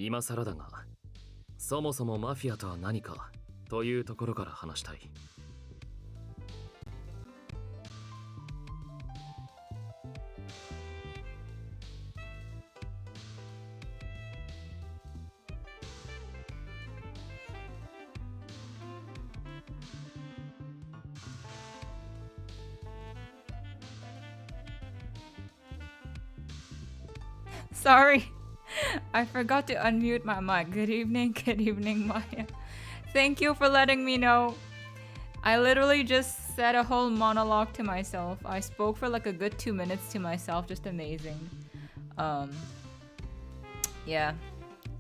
今更だが、そもそもマフィアとは何かというところから話したい。Sorry, I forgot to unmute my mic. Good evening, Maya. Thank you for letting me know. I literally just said a whole monologue to myself. I spoke for like a good 2 minutes to myself. Just amazing. Yeah,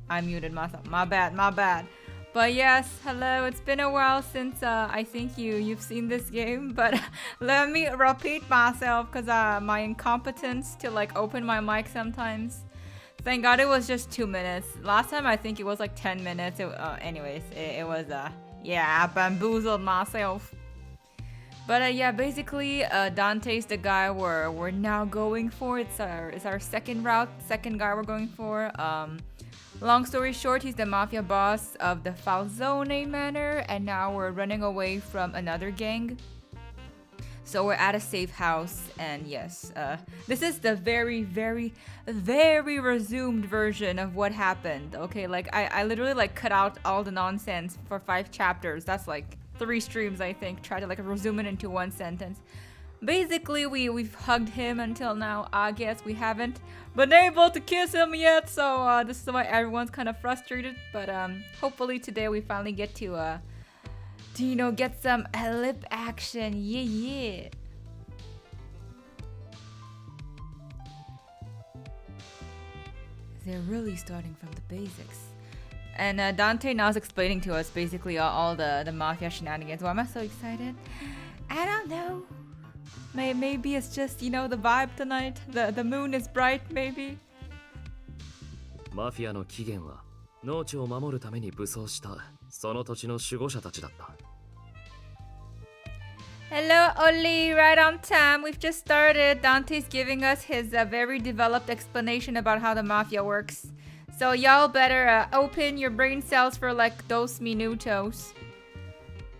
I muted myself. My bad. But yes, hello. It's been a while since I think you've seen this game. But let me repeat myself because my incompetence to like open my mic sometimes. Thank God it was just 2 minutes. Last time I think it was like 10 minutes. Anyways, it was yeah, I bamboozled myself. But yeah, basically Dante's the guy we're now going for. It's our second guy we're going for. Long story short, he's the mafia boss of the Falzone Manor, and now we're running away from another gang. So we're at a safe house, and yes, this is the very, very, very resumed version of what happened. Okay, like I literally like cut out all the nonsense for 5 chapters. That's like 3 streams, I think. Try to like resume it into 1 sentence. Basically, we've hugged him until now. I guess we haven't been able to kiss him yet, so this is why everyone's kind of frustrated. But hopefully today we finally get to you know, get some lip action. Yeah. They're really starting from the basics. And Dante now is explaining to us basically all the mafia shenanigans. Why am I so excited? I don't know. Maybe it's just, you know, the vibe tonight. The moon is bright, maybe. マフィアの起源は農地を守るために武装したその土地の守護者たちだった。 Hello, Oli, right on time. We've just started. Dante's giving us his very developed explanation about how the mafia works. So y'all better open your brain cells for like those minutos.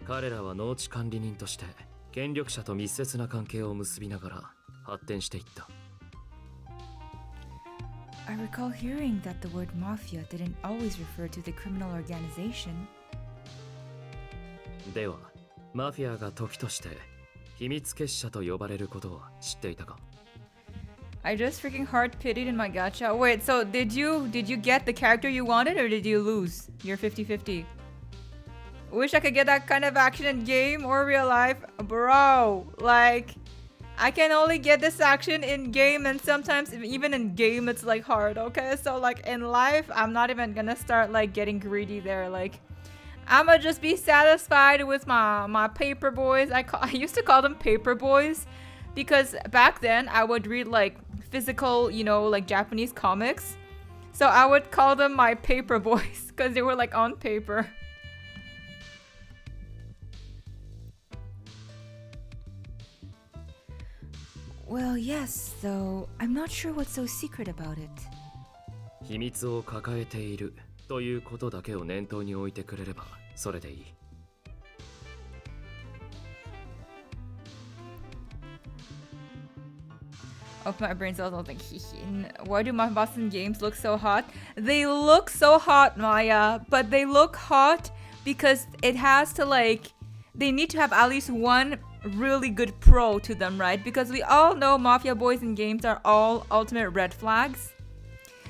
彼らは農地管理人として権力者と密接な関係を結びながら発展していった。 I recall hearing that the word mafia didn't always refer to the criminal organization. では、マフィアが時として秘密結社と呼ばれることを知っていたか? I just freaking hard pitied in my gacha. Wait, so did you get the character you wanted or did you lose? You're 50-50. Wish I could get that kind of action in game or real life. Bro, like I can only get this action in game, and sometimes even in game it's like hard, okay? So like in life, I'm not even gonna start like getting greedy there. Like I'ma just be satisfied with my paper boys. I used to call them paper boys because back then I would read like physical, you know, like Japanese comics. So I would call them my paper boys because they were like on paper. Well, yes, though I'm not sure what's so secret about it. 秘密を抱えているということだけを念頭に置いてくれればそれでいい。 Oh, my brain cells don't think why do my Boston games look so hot? They look so hot, Maya, but they look hot because it has to like they need to have at least one really good pro to them, right? Because we all know mafia boys in games are all ultimate red flags.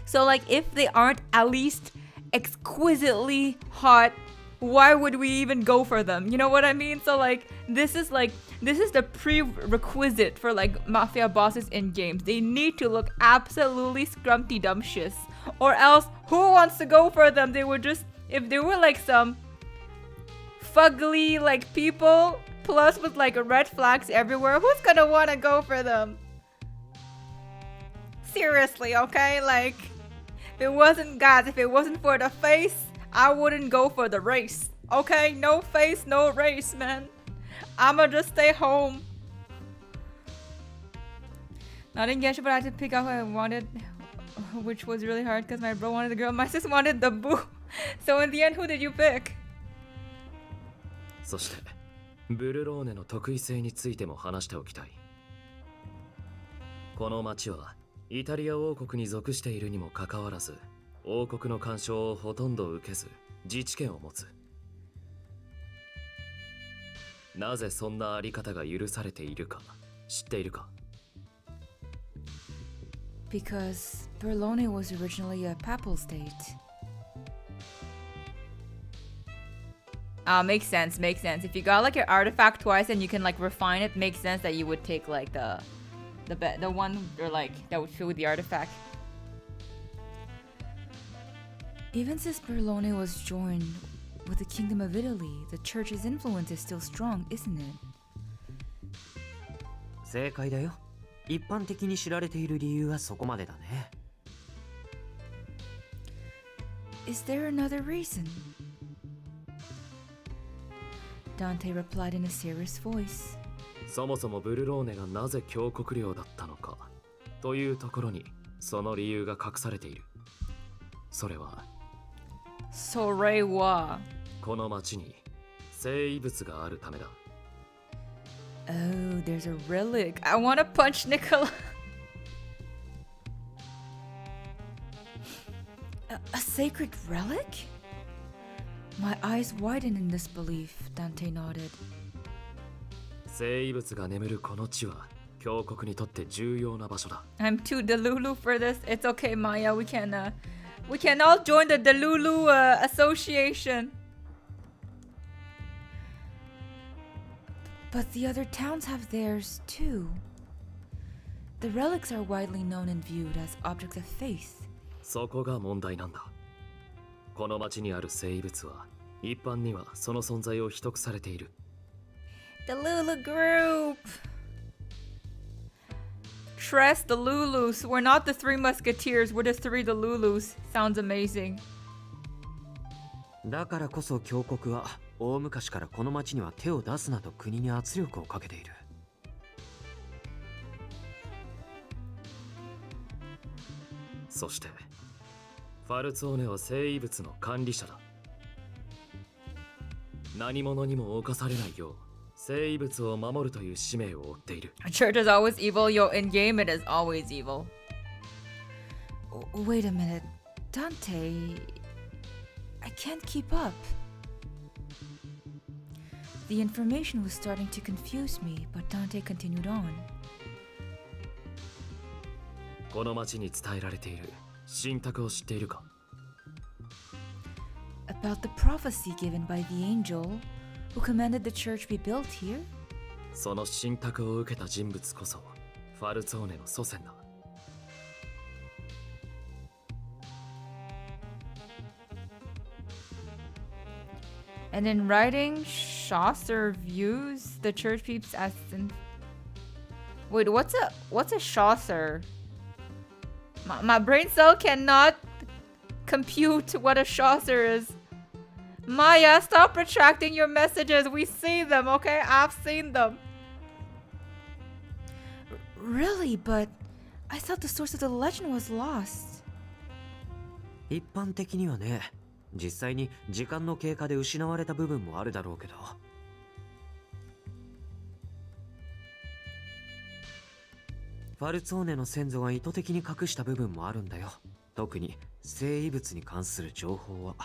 So like if they aren't at least exquisitely hot why would we even go for them? You know what I mean? So like this is the prerequisite for like mafia bosses in games. They need to look absolutely scrumptious, or else who wants to go for them? They would just, if they were like some fugly like people plus with like red flags everywhere, who's gonna want to go for them? Seriously, okay? Like if it wasn't for the face, I wouldn't go for the race. Okay? No face, no race, man. I'ma just stay home. Not in Genshin, but I had to pick out who I wanted, which was really hard because my bro wanted the girl, my sis wanted the boo. So in the end, who did you pick? そしてブルローネの特異性についても話しておきたい。この町はイタリア王国に属しているにもかかわらず、王国の干渉をほとんど受けず自治権を持つ。なぜそんなあり方が許されているか知っているか？ Because Berlone was originally a papal state. Makes sense. If you got like your artifact twice and you can like refine it, makes sense that you would take like the one or like that would fit with the artifact. Even since Berlone was joined with the Kingdom of Italy, the church's influence is still strong, isn't it? 正解だよ。一般的に知られている理由はそこまでだね。Is there another reason? Dante replied in a serious voice. そもそもブルローネがなぜ教国領だったのかというところにその理由が隠されている。それはそれはこの町に聖遺物があるためだ。Oh, there's a relic. I want to punch Nicola. A sacred relic? My eyes widened in disbelief. Dante nodded. 聖遺物が眠るこの地は教国にとって重要な場所だ。I'm too delulu for this. It's okay, Maya. We can all join the Delulu association. But the other towns have theirs too. The relics are widely known and viewed as objects of faith. そこが問題なんだ。この町にある聖遺物は一般にはその存在を秘匿されている。The Lulu group. Trust the Lulus. We're not the Three Musketeers. We're the Three the Lulus. Sounds amazing. だからこそ教国は大昔からこの町には手を出すなと国に圧力をかけている。そしてファルツォーネは聖遺物の管理者だ。何者にも侵されないよう聖遺物を守るという使命を負っている。Church is always evil. Yo, in game it is always evil. Wait a minute. Dante, I can't keep up. The information was starting to confuse me, but Dante continued on. この町に伝えられている信託を知っているか？ About the prophecy given by the angel who commanded the church be built here? その信託を受けた人物こそファルツォーネの祖先だ。And in writing, Chaucer views the church peeps as in... Wait, what's a Chaucer? My brain cell cannot compute what a Chaucer is. Maya, stop retracting your messages. We see them, okay? I've seen them. Really? But I thought the source of the legend was lost. 一般的にはね、実際に時間の経過で失われた部分もあるだろうけど。ファルツォーネの先祖が意図的に隠した部分もあるんだよ。特に聖遺物に関する情報は。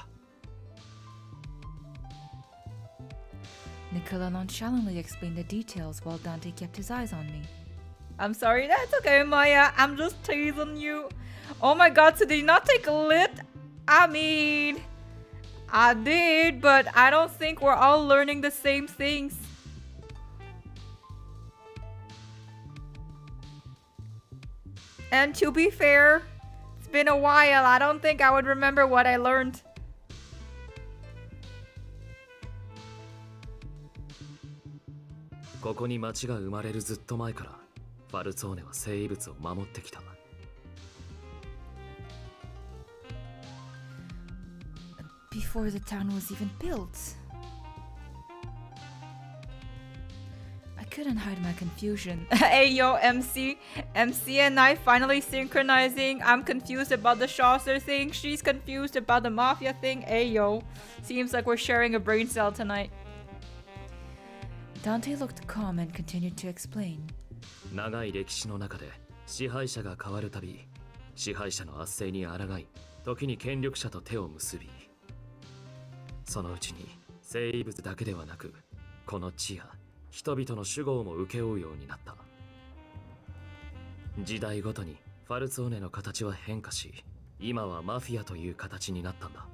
Nicola nonchalantly explained the details while Dante kept his eyes on me. I'm sorry, that's okay, Maya. I'm just teasing you. Oh my god, so did you not take lit? I mean, I did, but I don't think we're all learning the same things. And to be fair, it's been a while. I don't think I would remember what I learned.ここに町が生まれるずっと前からファルツォーネは生異物を守ってきた。Before the town was even built. I couldn't hide my confusion. Hey yo, MC and I finally synchronizing. I'm confused about the Chaucer thing. She's confused about the mafia thing. Hey yo, seems like we're sharing a brain cell tonight. Dante looked calm and continued to explain. 長い歴史の中で支配者が変わるたび、支配者の圧政に抗い、時に権力者と手を結び、そのうちに生異物だけではなく、この地や人々の守護も請け負うようになった。時代ごとにファルツォーネの形は変化し、今はマフィアという形になったんだ。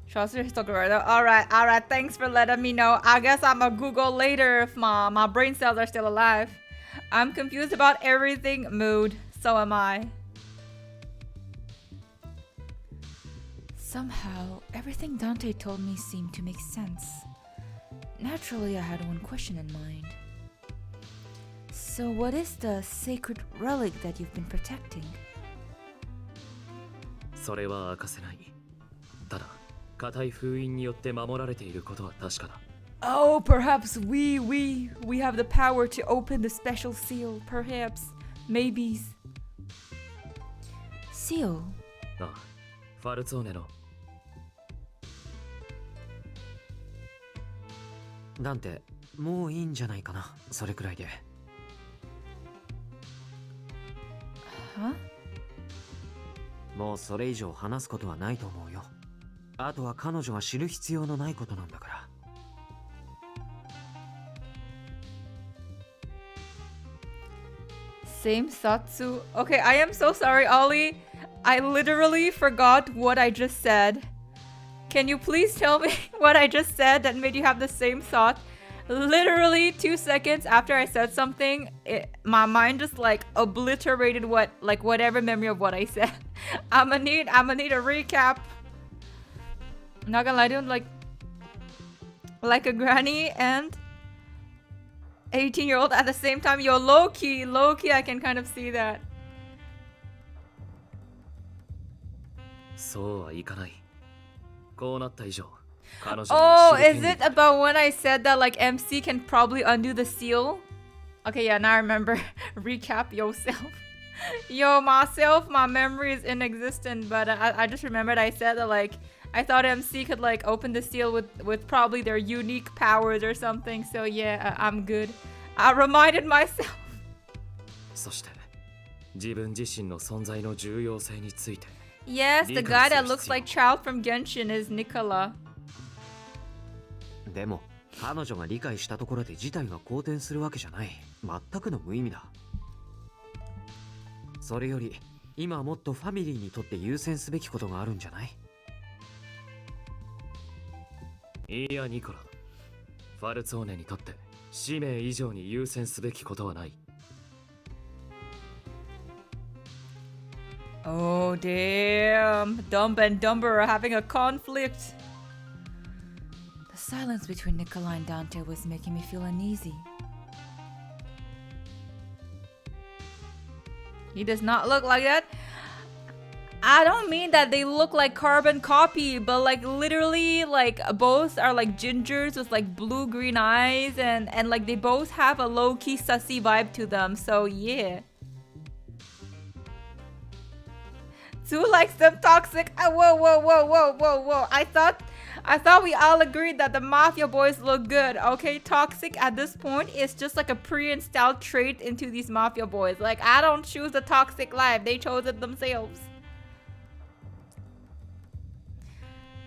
Chaucer Historia. Alright, thanks for letting me know. I guess I'ma Google later if my brain cells are still alive. I'm confused about everything. Mood. So am I. Somehow, everything Dante told me seemed to make sense. Naturally, I had one question in mind. So what is the sacred relic that you've been protecting? それは明かせない。ただ、固い封印によって守られていることは確かだ。Oh, perhaps we have the power to open the special seal. Perhaps, maybe. Seal? ああ、ファルツォーネの。ダンテ、もういいんじゃないかな、それくらいで。Huh? もうそれ以上話すことはないと思うよ。あとは彼女が知る必要のないことなんだから。Same Satsu. Okay, I am so sorry, Ollie. I literally forgot what I just said. Can you please tell me what I just said that made you have the same thought? Literally 2 seconds after I said something, my mind just like obliterated whatever memory of what I said. I'ma need a recap. Not gonna lie to him, like a granny and 18-year-old at the same time. Yo, low-key, I can kind of see that. そうはいかない。こうなった以上、彼女に Oh, は知る is 権利 it about when I said that like MC can probably undo the seal? Okay, yeah, now I remember. Recap yourself. Yo, my memory is inexistent, but I just remembered I said that like I thought MC could like open the seal with probably their unique powers or something. So yeah, I'm good. I reminded myself. そして、自分自身の存在の重要性について。Yes, the guy that looks like Child from Genshin is Nicola. でも、彼女が理解したところで事態が好転するわけじゃない。全くの無意味だ。それより、今はもっとファミリーにとって優先すべきことがあるんじゃない？いや、ニコラ。ファルツォーネにとって使命以上に優先すべきことはない。Oh, damn. Dumb and Dumber are having a conflict. The silence between Nicola and Dante was making me feel uneasy. He does not look like that. I don't mean that they look like carbon copy, but like literally like both are like gingers with like blue-green eyes and like they both have a low-key sussy vibe to them. So yeah. Two likes them toxic. Whoa. I thought we all agreed that the mafia boys look good. Okay, toxic at this point is just like a pre-installed trait into these mafia boys. Like I don't choose the toxic life. They chose it themselves.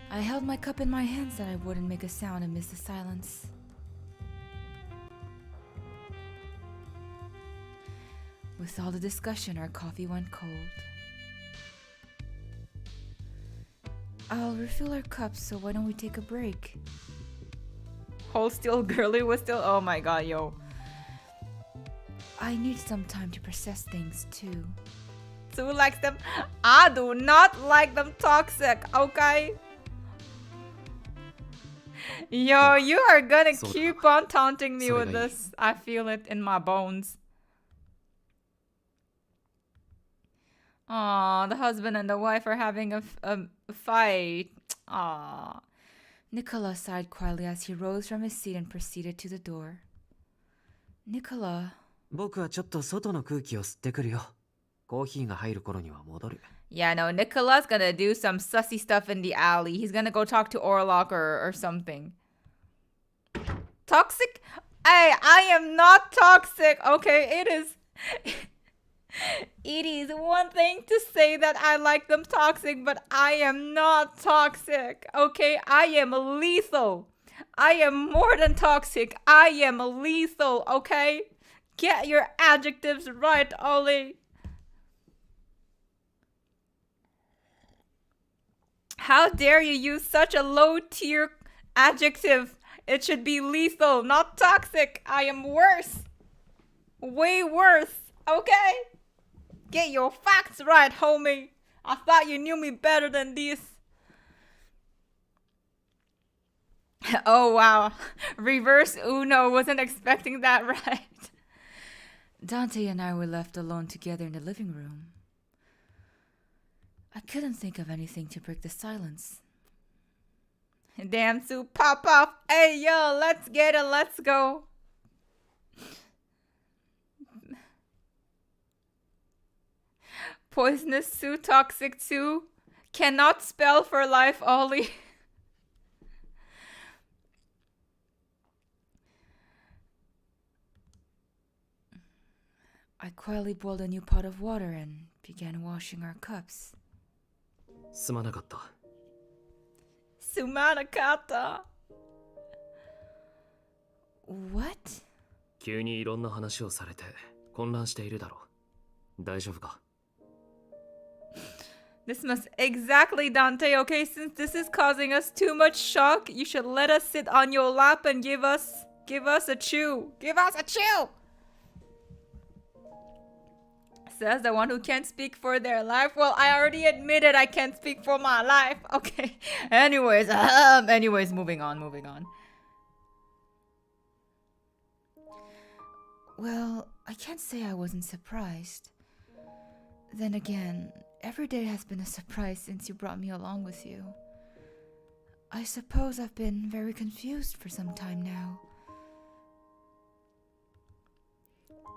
I held my cup in my hands that I wouldn't make a sound amidst the silence. With all the discussion, our coffee went cold. I'll refill our cups, so why don't we take a break? Hold still, girly was still. Oh my god, yo. I need some time to process things too. Sue likes them. I do not like them toxic, okay? Yo, you are gonna keep on taunting me with this. I feel it in my bones. Aw, the husband and the wife are having a fight. Aw. Nicola sighed quietly as he rose from his seat and proceeded to the door. Nicola. 僕はちょっと外の空気を吸ってくるよ。コーヒーが入る頃には戻る。Yeah, no, Nicola's gonna do some sussy stuff in the alley. He's gonna go talk to Orlok or something. Toxic? Hey, I am not toxic, okay? It is one thing to say that I like them toxic, but I am not toxic, okay? I am lethal. I am more than toxic. I am lethal, okay? Get your adjectives right, Ollie. How dare you use such a low-tier adjective? It should be lethal, not toxic. I am worse. Way worse, okay? Get your facts right, homie. I thought you knew me better than this. Oh, wow. Reverse Uno. Wasn't expecting that, right? Dante and I were left alone together in the living room. I couldn't think of anything to break the silence. Damn, Sue, pop off. Hey, yo, let's get it. Let's go. Poisonous Sue, toxic Sue. Cannot spell for life, Ollie. I quietly boiled a new pot of water and began washing our cups. すまなかった。すまなかった。What? 急にいろんな話をされて混乱しているだろう。大丈夫か？ This must exactly Dante, okay? Since this is causing us too much shock, you should let us sit on your lap and give us a chew. Give us a chew! Says the one who can't speak for their life. Well, I already admitted I can't speak for my life. Okay. Anyways, moving on. Well, I can't say I wasn't surprised. Then again, every day has been a surprise since you brought me along with you. I suppose I've been very confused for some time now.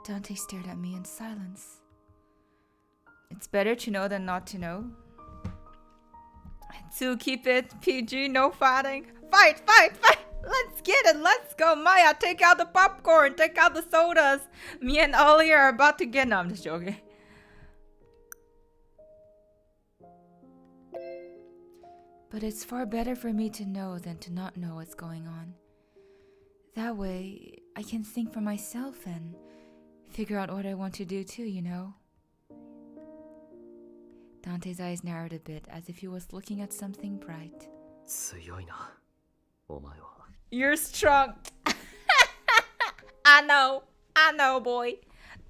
Dante stared at me in silence. It's better to know than not to know. To keep it PG, no fighting. Fight! Let's get it, let's go. Maya, take out the popcorn, take out the sodas. Me and Ollie are about to get... No, I'm just joking. But it's far better for me to know than to not know what's going on. That way, I can think for myself and figure out what I want to do too, you know? Dante's eyes narrowed a bit, as if he was looking at something bright. 強いな、お前は。You're strong. I know, boy.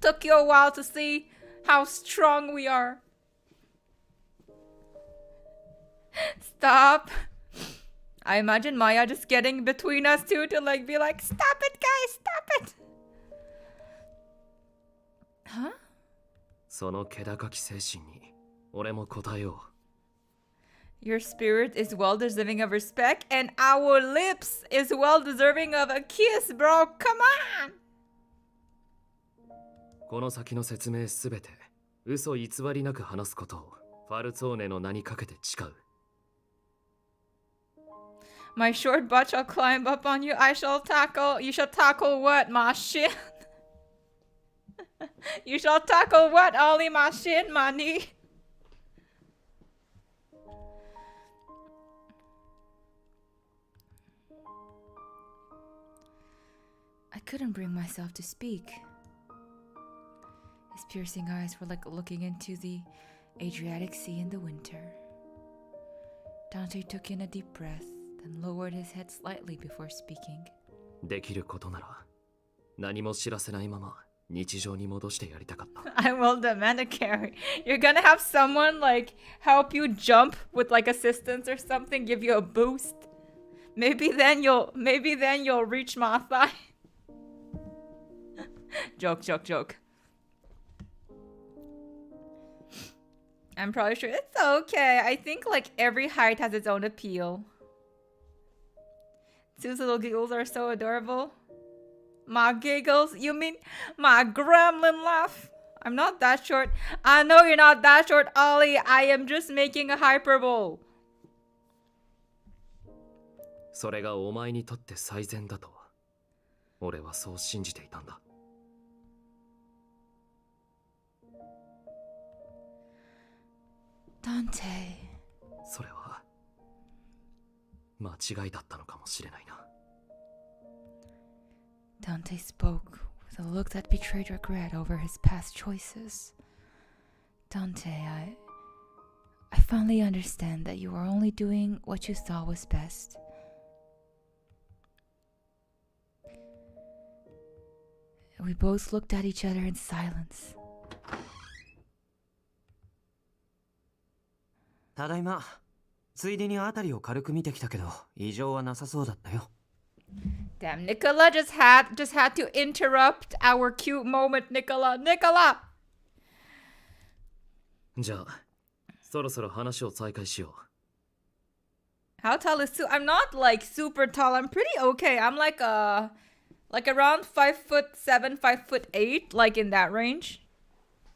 Took you a while to see how strong we are. Stop. I imagine Maya just getting between us two to be like, stop it, guys, stop it. Huh? その気高き精神に俺も応えよう。Your spirit is well deserving of respect, and our lips is well deserving of a kiss, bro. Come on. この先の説明すべて嘘偽りなく話すことをファルツォーネの名にかけて誓う。My short butt shall climb up on you. You shall tackle what? My shin? You shall tackle what? Only my shin, my knee? I couldn't bring myself to speak. His piercing eyes were like looking into the Adriatic Sea in the winter. Dante took in a deep breath, then lowered his head slightly before speaking. できることなら何も知らせないまま日常に戻してやりたかった。I will demand a carry. You're gonna have someone like help you jump with like assistance or something, give you a boost. Maybe then you'll reach Mathai. Joke. I'm probably sure it's okay. I think like every height has its own appeal. Sue's little giggles are so adorable. My giggles? You mean my gremlin laugh? I'm not that short. I know you're not that short, Ollie. I am just making a hyperbole. それがお前にとって最善だと俺はそう信じていたんだ。Dante. それは間違いだったのかもしれないな。Dante spoke with a look that betrayed regret over his past choices. Dante, I finally understand that you are only doing what you thought was best. We both looked at each other in silence. ただいま。ついでに辺りを軽く見てきたけど、異常はなさそうだったよ。Damn, Nicola just had to interrupt our cute moment, Nicola. じゃあ、そろそろ話を再開しよう。How tall is Sue? I'm not like super tall. I'm pretty okay. I'm like around 5'7", 5'8", like in that range.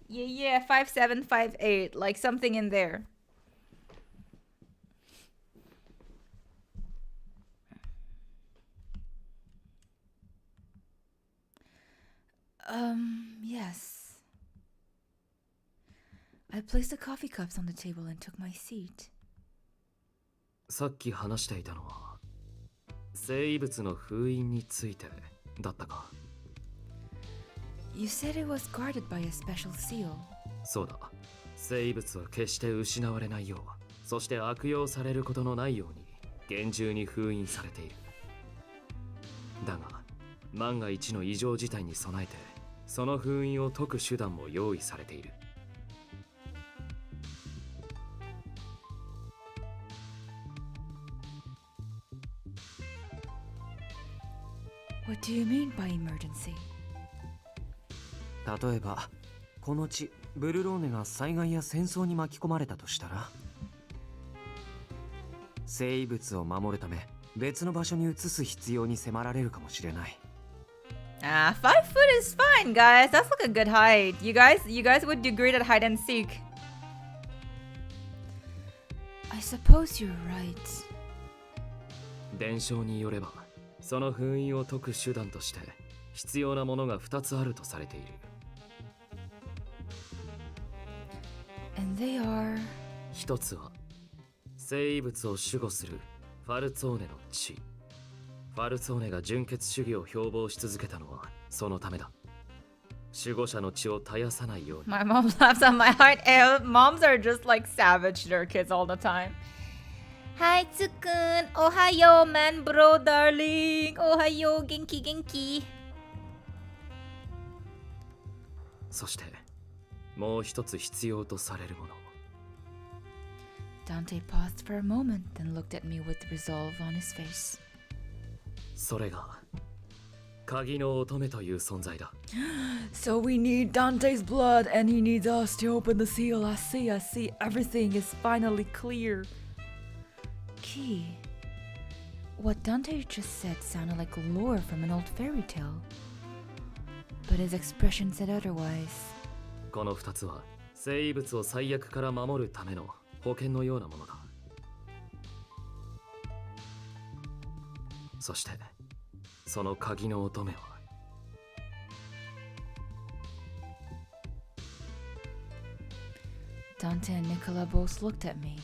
Yeah, 5'7", 5'8", like something in there. Yes. I placed the coffee cups on the table and took my seat. さっき話していたのは生異物の封印についてだったか。You said it was guarded by a special seal. そうだ。生異物は決して失われないよう、そして悪用されることのないように厳重に封印されている。だが万が一の異常事態に備えてその封印を解く手段も用意されている。What do you mean by emergency? 例えば、この地、ブルローネが災害や戦争に巻き込まれたとしたら、生異物を守るため別の場所に移す必要に迫られるかもしれない。5 foot is fine, guys. That's like a good height. You guys would do great at hide and seek. I suppose you're right. 伝承によれば、その封印を解く手段として必要なものが2つあるとされている。And they are... 一つは生異物を守護するファルツォーネの血。ファルツォーネが純血主義を標榜し続けたのはそのためだ。守護者の血を絶やさないように。My mom laughs at my height. Moms are just like savage to their kids all the time. Hi, Tsukun. Ohayo, man, bro, darling. Ohayo, genki. そしてもう一つ必要とされるもの。Dante paused for a moment, then looked at me with resolve on his face. それが鍵の乙女という存在だ。So we need Dante's blood, and he needs us to open the seal. I see. Everything is finally clear. Key. What Dante just said sounded like lore from an old fairy tale. But his expression said otherwise. この2つは生異物を最悪から守るための保険のようなものだ。そしてその鍵の乙女はDante and Nicola both looked at me.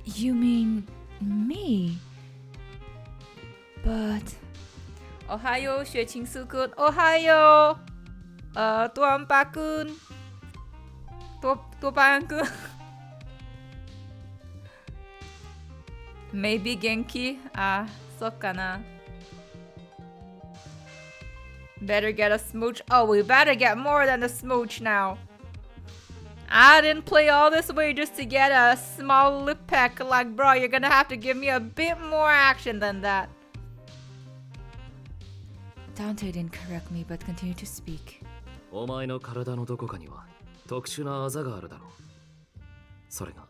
You mean me? But... Ohayo, Xueqingsu-kun. Ohayo! Tuan-pa-kun. Tuan-pa-kun. Maybe Genki? Ah, so kana. Better get a smooch. Oh, we better get more than a smooch now. I didn't play all this way just to get a small lip peck. Like, bro, you're gonna have to give me a bit more action than that. Dante didn't correct me, but continued to speak. お前の体のどこかには特殊なあざがあるだろう。それが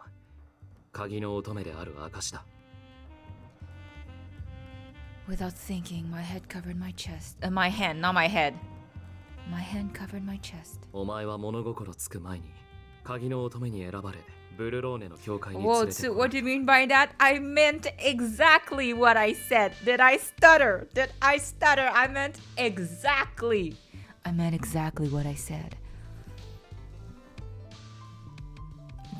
鍵の乙女である証だ。Without thinking, my head covered my chest. My hand, not my head. My hand covered my chest. お前は物心つく前に鍵の乙女に選ばれ、ブルローネの教会に連れ Whoa, て so こ what do you mean by that? I meant exactly what I said. Did I stutter? Did I stutter? I meant exactly. I meant exactly what I said.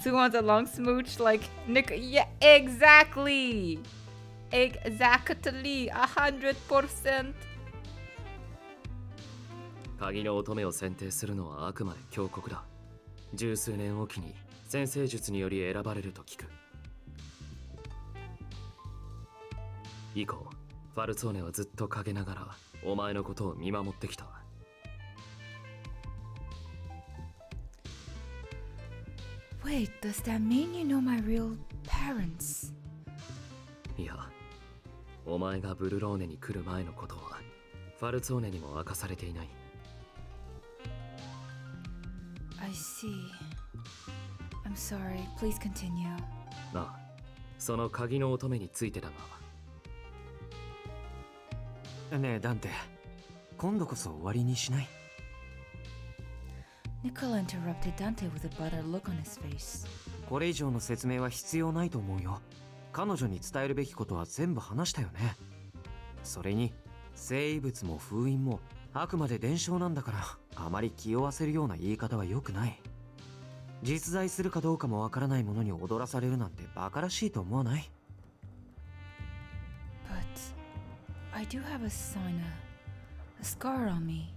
So who wants a long smooch like Nick? Yeah, exactly. Exactly. 100%. 鍵の乙女を選定するのはあくまで教国だ。十数年おきに先生術により選ばれると聞く。以降、ファルツォーネはずっと陰ながらお前のことを見守ってきた。Wait, does that mean you know my real parents? いや、お前がブルローネに来る前のことはファルツォーネにも明かされていない。I see. I'm sorry. Please continue. なあ、その鍵の乙女についてだが。ねえダンテ、今度こそ終わりにしない？ Nicola interrupted Dante with a bothered look on his face. これ以上の説明は必要ないと思うよ。彼女に伝えるべきことは全部話したよね。それに生異物も封印もあくまで伝承なんだから、あまり気負わせるような言い方は良くない。実在するかどうかもわからないものに踊らされるなんてバカらしいと思わない？ But I do have a sign, a scar on me.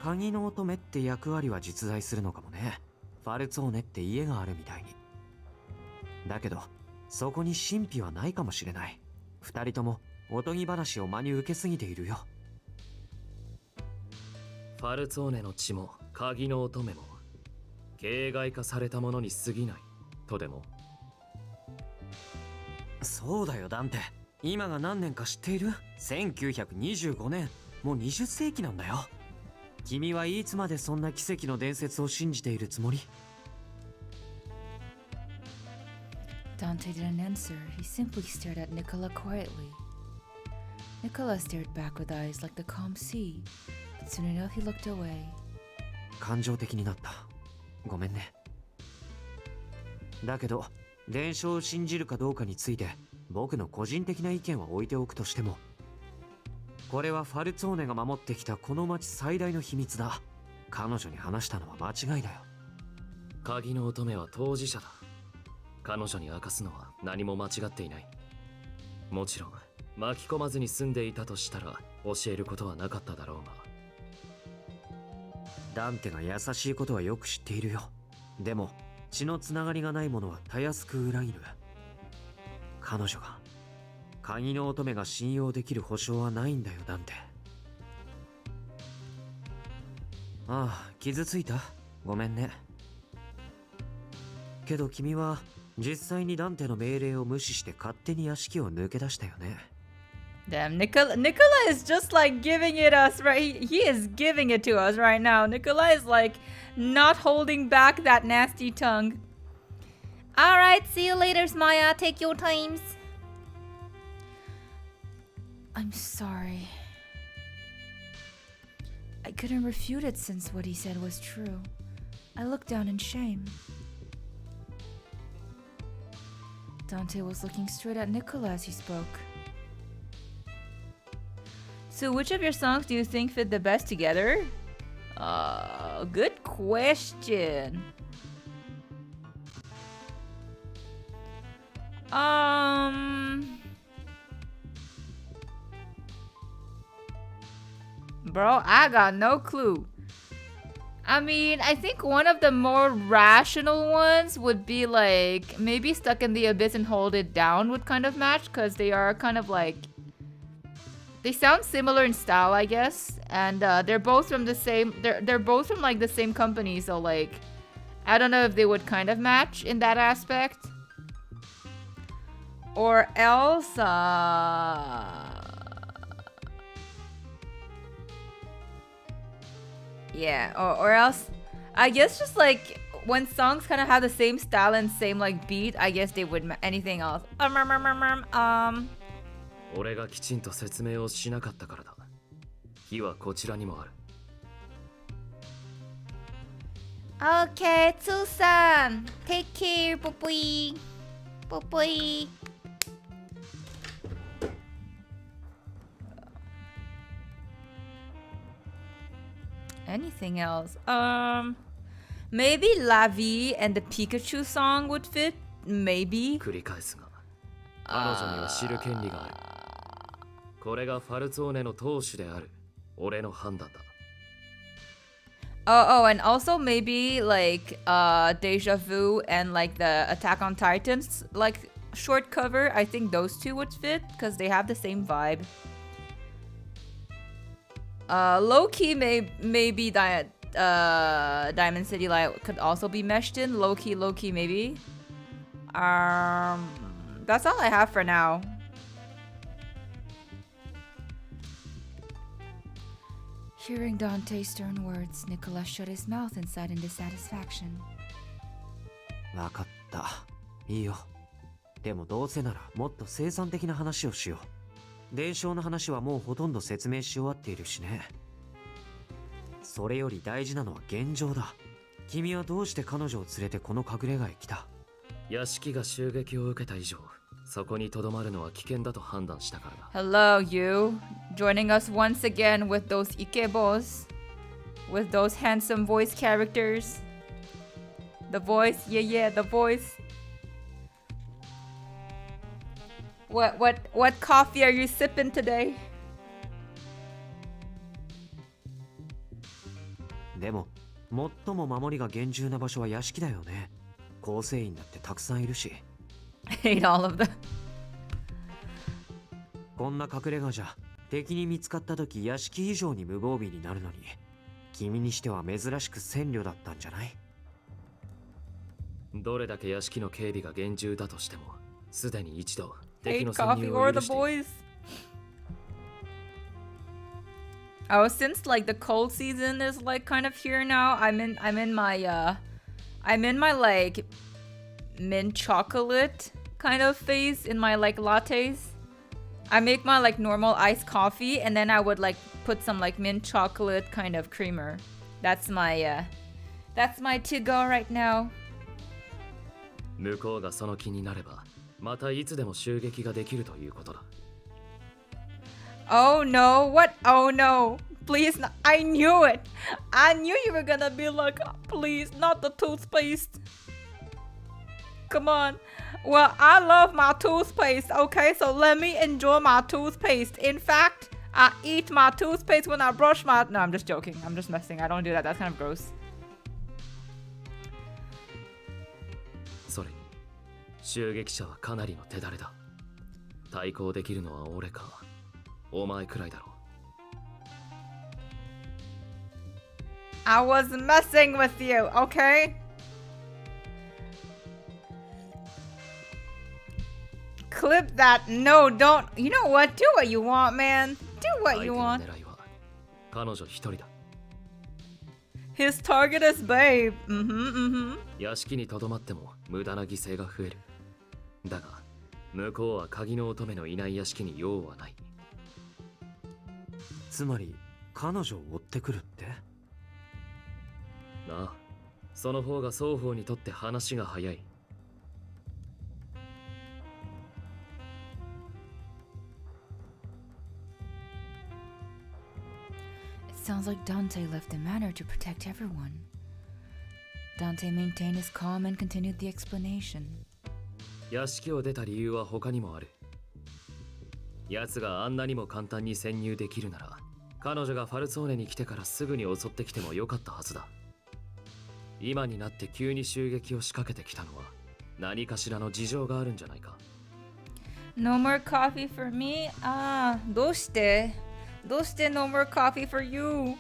鍵の乙女って役割は実在するのかもね。ファルツォーネって家があるみたいに。だけどそこに神秘はないかもしれない。二人ともおとぎ話を真に受けすぎているよ。ファルツォーネの血も鍵の乙女も形骸化されたものに過ぎないとでも。そうだよダンテ、今が何年か知っている？ 1925 年、もう20世紀なんだよ。君はいつまでそんな奇跡の伝説を信じているつもり？ Dante didn't answer. He simply stared at Nicola quietly. Nicola stared back with eyes like the calm sea, but soon enough he looked away. 感情的になった。ごめんね。だけど、伝承を信じるかどうかについて、僕の個人的な意見は置いておくとしても、これはファルツォーネが守ってきたこの町最大の秘密だ。彼女に話したのは間違いだよ。鍵の乙女は当事者だ。彼女に明かすのは何も間違っていない。もちろん巻き込まずに済んでいたとしたら教えることはなかっただろうが。ダンテが優しいことはよく知っているよ。でも血のつながりがないものはたやすく裏切る。彼女が鍵の乙女が信用できる保証はないんだよダンテ。ああ、傷ついた？ごめんね。けど君は実際にダンテの命令を無視して勝手に屋敷を抜け出したよね。Damn, Nicola is just like giving it us, right? He is giving it to us right now. Nicola is like not holding back that nasty tongue. Alright, see you later, Maya. Take your times. I'm sorry. I couldn't refute it since what he said was true. I looked down in shame. Dante was looking straight at Nicola as he spoke. So which of your songs do you think fit the best together? Good question. Bro, I got no clue. I mean, I think one of the more rational ones would be like maybe Stuck in the Abyss and Hold It Down would kind of match because they are kind of like they sound similar in style, I guess, and they're both from the same. They're both from like the same company, so like I don't know if they would kind of match in that aspect, or else. Yeah, or else, I guess just like when songs kind of have the same style and same like beat, I guess they would anything else. 俺がきちんと説明をしなかったからだ。火はこちらにもある。Okay, Tsusan, take care, Popoi. Popoi. Anything else? Maybe La Vie and the Pikachu song would fit. Maybe. 繰り返すが、彼女には知る権利がある。これがファルツォーネの当主である。俺の判断だ。Oh, and also maybe like Deja Vu and like the Attack on Titans like short cover. I think those two would fit because they have the same vibe. Low key maybe Diamond City Light could also be meshed in. Low key maybe. That's all I have for now. Hearing Dante's stern words, Nicholas shut his mouth and sighed in dissatisfaction. わかった。いいよ。でもどうせならもっと生産的な話をしよう。伝承の話はもうほとんど説明し終わっているしね。それより大事なのは現状だ。君はどうして彼女を連れてこの隠れ家へ来た？屋敷が襲撃を受けた以上、そこに留まるのは危険だと判断したからだ。Hello, you. Joining us once again with those ikebos. With those handsome voice characters. The voice, yeah, the voice. What coffee are you sipping today? でも、最も守りが厳重な場所は屋敷だよね。構成員だってたくさんいるし。I hate all of them. こんな隠れ家じゃ敵に見つかった時屋敷以上に無防備になるのに、君にしては珍しく戦力だったんじゃない？どれだけ屋敷の警備が厳重だとしても、すでに一度敵 Hate の潜 coffee 入 or を許 the している。 boys. Oh, since like the cold season is like kind of here now, I'm in my like mint chocolate kind of phase in my like lattes. I make my like normal iced coffee and then I would like put some like mint chocolate kind of creamer. That's my to go right now. 向こうがその気になれば、またいつでも襲撃ができるということだ。Oh no, what? Oh no. Please, I knew it. I knew you were gonna be like, oh, please, not the toothpaste. Come on. Well, I love my toothpaste, okay? So let me enjoy my toothpaste. In fact, I eat my toothpaste when I brush my... No, I'm just joking. I'm just messing. I don't do that. That's kind of gross. それに、襲撃者はかなりの手だれだ。対抗できるのは俺か、お前くらいだろう。I was messing with you, okay? Clip that. No, don't. You know what? Do what you want, man. Do what you want. 相手の狙いは彼女一人だ。His target is babe. 屋敷にとどまっても無駄な犠牲が増える。だが、向こうは鍵の乙女のいない屋敷に用はない。つまり、彼女を追ってくるって？なあ、その方が双方にとって話が早い。It sounds like Dante left the manor to protect everyone. Dante maintained his calm and continued the explanation. 屋敷を出た理由は他にもある。奴があんなにも簡単に潜入できるなら、彼女がファルツォーネに来てからすぐに襲ってきてもよかったはずだ。今になって急に襲撃を仕掛けてきたのは何かしらの事情があるんじゃないか。 No more coffee for me? どうしてno more coffee for you?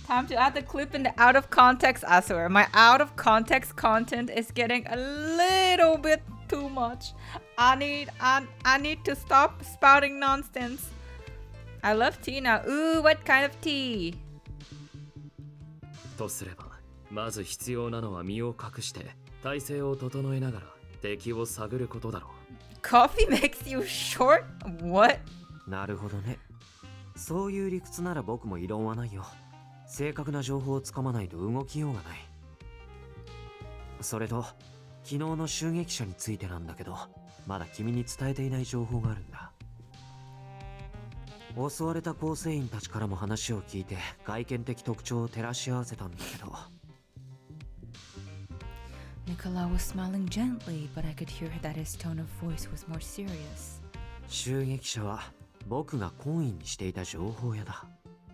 Time to add the clip in the out of context. I swear, my out of context content is getting a little bit too much. I need to stop spouting nonsense. I love tea now. Ooh, what kind of tea? とすれば、まず必要なのは身を隠して体勢を整えながら敵を探ることだろう。 Coffee makes you short? What? なるほどね。そういう理屈なら僕も異論はないよ。正確な情報をつかまないと動きようがない。それと昨日の襲撃者についてなんだけど、まだ君に伝えていない情報があるんだ。襲われた構成員たちからも話を聞いて外見的特徴を照らし合わせたんだけど。Nicola was smiling gently, but I could hear that his tone of voice was more serious. 襲撃者は僕が懇意にしていた情報屋だ。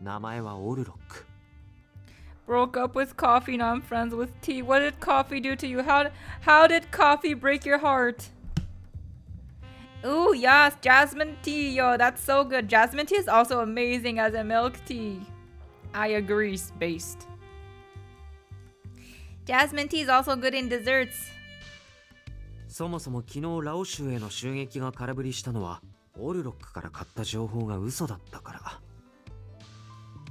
名前はオルロック。Broke up with coffee, now I'm friends with tea. What did coffee do to you? How did coffee break your heart? Ooh, yes, jasmine tea. Yo, that's so good. Jasmine tea is also amazing as a milk tea. I agree, based. Jasmine tea is also good in desserts. そもそも昨日ラオ州への襲撃が空振りしたのはオルロックから買った情報が嘘だったから。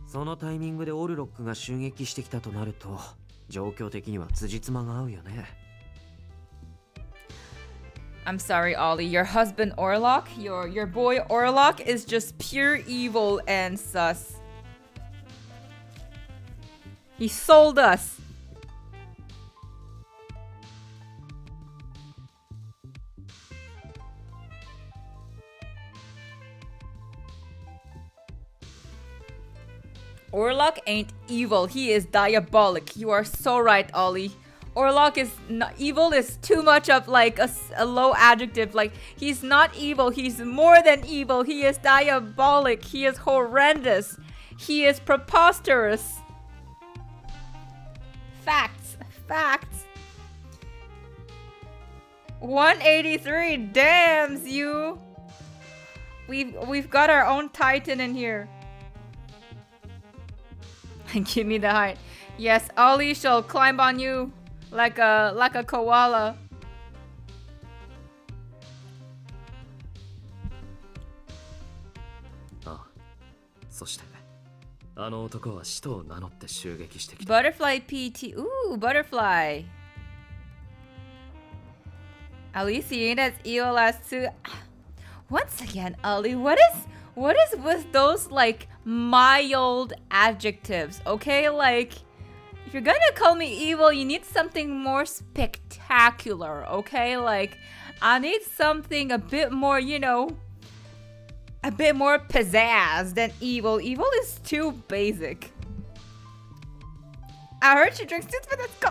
そのタイミングでオルロックが襲撃してきたとなると状況的には辻褄が合うよね。I'm sorry, Ollie. Your husband Orlok, your boy Orlok is just pure evil and sus. He sold us. Orlok ain't evil. He is diabolic. You are so right, Ollie. Orlok is not evil. Is too much of like a low adjective. Like he's not evil. He's more than evil. He is diabolic. He is horrendous. He is preposterous. Facts. 183. Damns you. We've got our own Titan in here. Give me the height. Yes, Ollie shall climb on you like a koala. そしてあの男は使徒を名乗って襲撃してきた。 Butterfly PT. Ooh, butterfly. At least he ain't as evil as two. Once again, Ollie, what is with those like mild adjectives? Okay, like if you're gonna call me evil, you need something more spectacular. Okay, like I need something a bit more, you know, a bit more pizzazz than evil. Evil is too basic. I heard you drink soup, but let's go.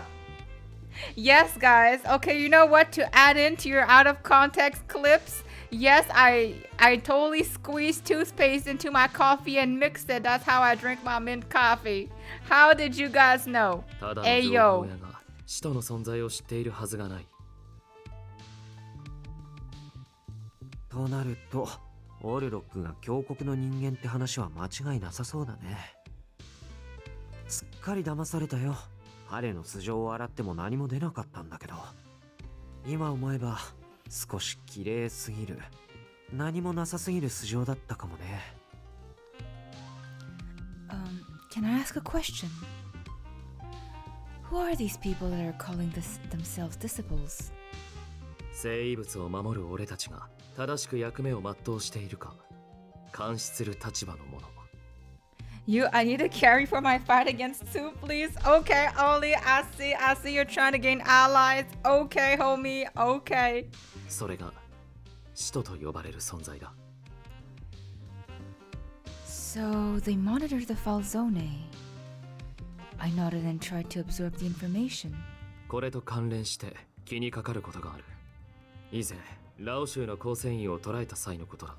Yes, guys. Okay, you know what to add into your out of context clips? Yes, I totally squeezed toothpaste into my coffee and mixed it. That's how I drink my mint coffee. How did you guys know? ただの Hey 情 yo. 報屋が使徒の存在を知っているはずがない。となるとオルロックが強国の人間って話は間違いなさそうだね。すっかり騙されたよ。彼の素性を洗っても何も出なかったんだけど、今思えば少し綺麗すぎる、何もなさすぎる素性だったかもね。Can I ask a question? Who are these people that are calling themselves disciples? 生異物を守る俺たちが正しく役目を全うしているか監視する立場の者。 I need to carry for my fight against Sue, please. Okay, Ollie, I see you're trying to gain allies. Okay, homie, okay. それが使徒と呼ばれる存在だ。 So they monitored the Falzone. I nodded and tried to absorb the information. これと関連して気にかかることがある。以前ラオ州の構成員を捕らえた際のことだ。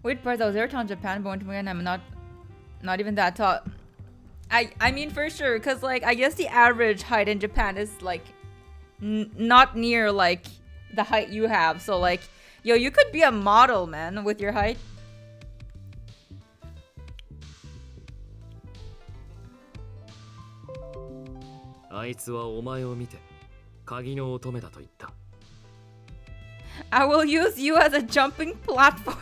Wait, but I was there on Japan, but when I'm not even that tall. I mean for sure, because like I guess the average height in Japan is like not near like the height you have. So like, yo, you could be a model, man, with your height. I will use you as a jumping platform.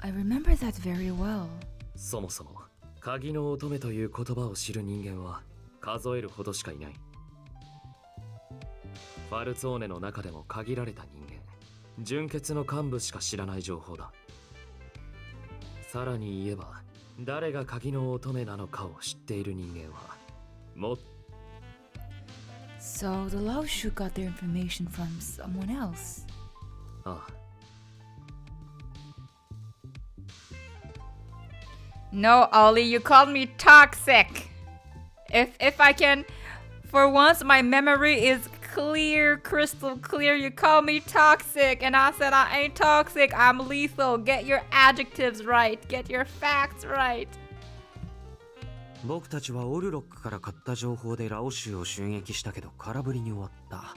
I remember that very well. そもそも鍵の乙女という言葉を知る人間は数えるほどしかいない。ファルツォーネの中でも限られた人間、純血の幹部しか知らない情報だ。さらに言えば、誰が鍵の乙女なのかを知っている人間はもっ So the Laoshu got their information from someone else. ああ。No, Ollie, you called me toxic. If I can, for once, my memory is clear, crystal clear. You called me toxic, and I said I ain't toxic. I'm lethal. Get your adjectives right. Get your facts right. 僕たちはオルロックから買った情報でラオ州を襲撃したけど空振りに終わった。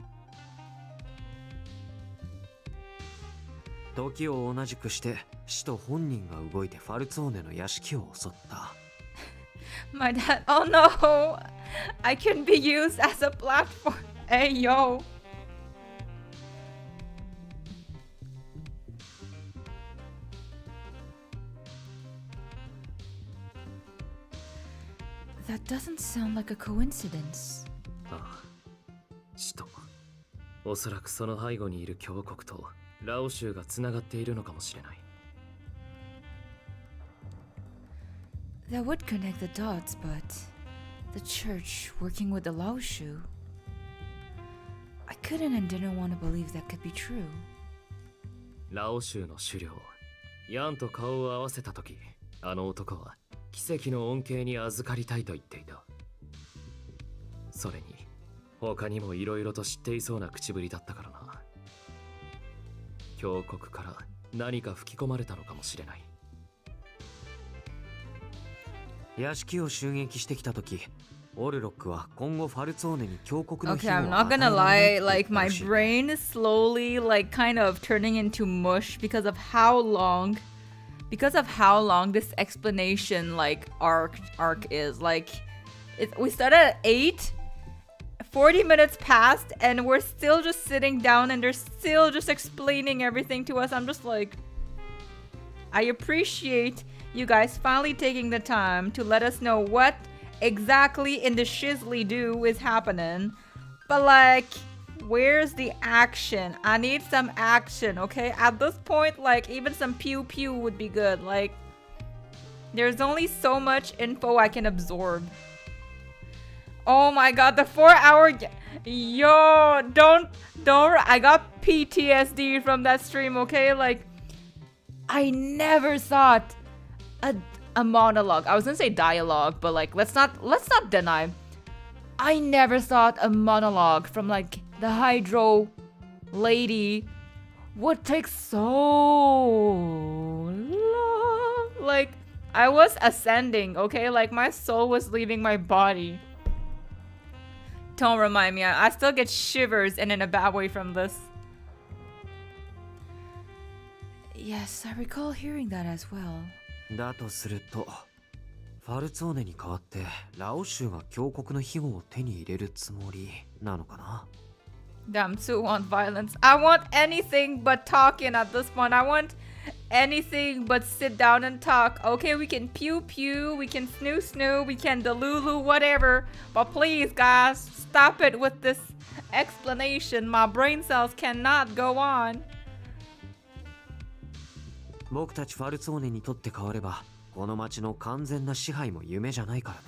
時を同じくして使徒本人が動いてファルツォーネの屋敷を襲った。My dad, oh no, I can be used as a platform. Hey yo. That doesn't sound like a coincidence. ああ。使徒。おそらくその背後にいる教国とラオ州がつながっているのかもしれない。That would connect the dots, but the church working with the Laoshu. I couldn't and didn't want to believe that could be true. ラオ州の首領、ヤンと顔を合わせたとき、あの男は奇跡の恩恵に預かりたいと言っていた。それに、他にもいろいろと知っていそうな口ぶりだったからな。教国から何か吹き込まれたのかもしれない。屋敷を襲撃してきたとき、オルロックは今後ファルツォーネに教国の Okay, I'm not gonna lie, like my brain is slowly like kind of turning into mush because of how long this explanation like arc is. Like we started at 8, 40 minutes passed and we're still just sitting down and they're still just explaining everything to us. I'm just like, I appreciate you guys finally taking the time to let us know what exactly in the shizzly do is happening. But like, where's the action? I need some action, okay? At this point, like even some pew pew would be good. Like, there's only so much info I can absorb. Oh my god, the 4-hour yo, don't I got PTSD from that stream, okay? Like, I never thought a monologue. I was gonna say dialogue, but like let's not deny. I never thought a monologue from like the Hydro lady would take so long. Like I was ascending, okay? Like my soul was leaving my body. Don't remind me. I still get shivers and in a bad way from this. Yes, I recall hearing that as well. だとすると、ファルツォーネに代わってラオ州が教国の庇護を手に入れるつもりなのかな。Damn, Tsu want violence. I want anything but talking at this point. I want anything but sit down and talk. Okay, we can pew pew, we can snoo snoo, we can delulu, whatever. But please, guys, stop it with this explanation. My brain cells cannot go on. 僕たちファルツォーネにとって変わればこの町の完全な支配も夢じゃないから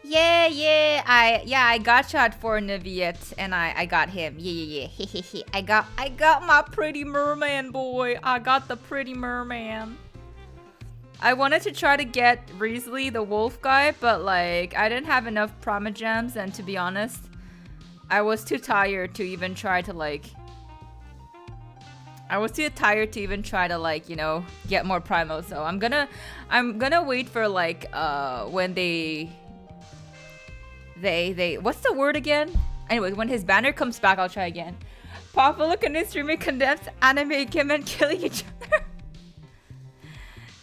ね。Yeah, I got shot for Naviet and I got him. Yeah. I got my pretty merman boy. I got the pretty merman. I wanted to try to get Risley, the wolf guy, but like I didn't have enough primogems, and to be honest, I was too tired to even try to like you know, get more primos. So I'm gonna wait for like when they what's the word again? Anyways, when his banner comes back, I'll try again. Papa, look at this streaming condensed anime Kim and killing each other.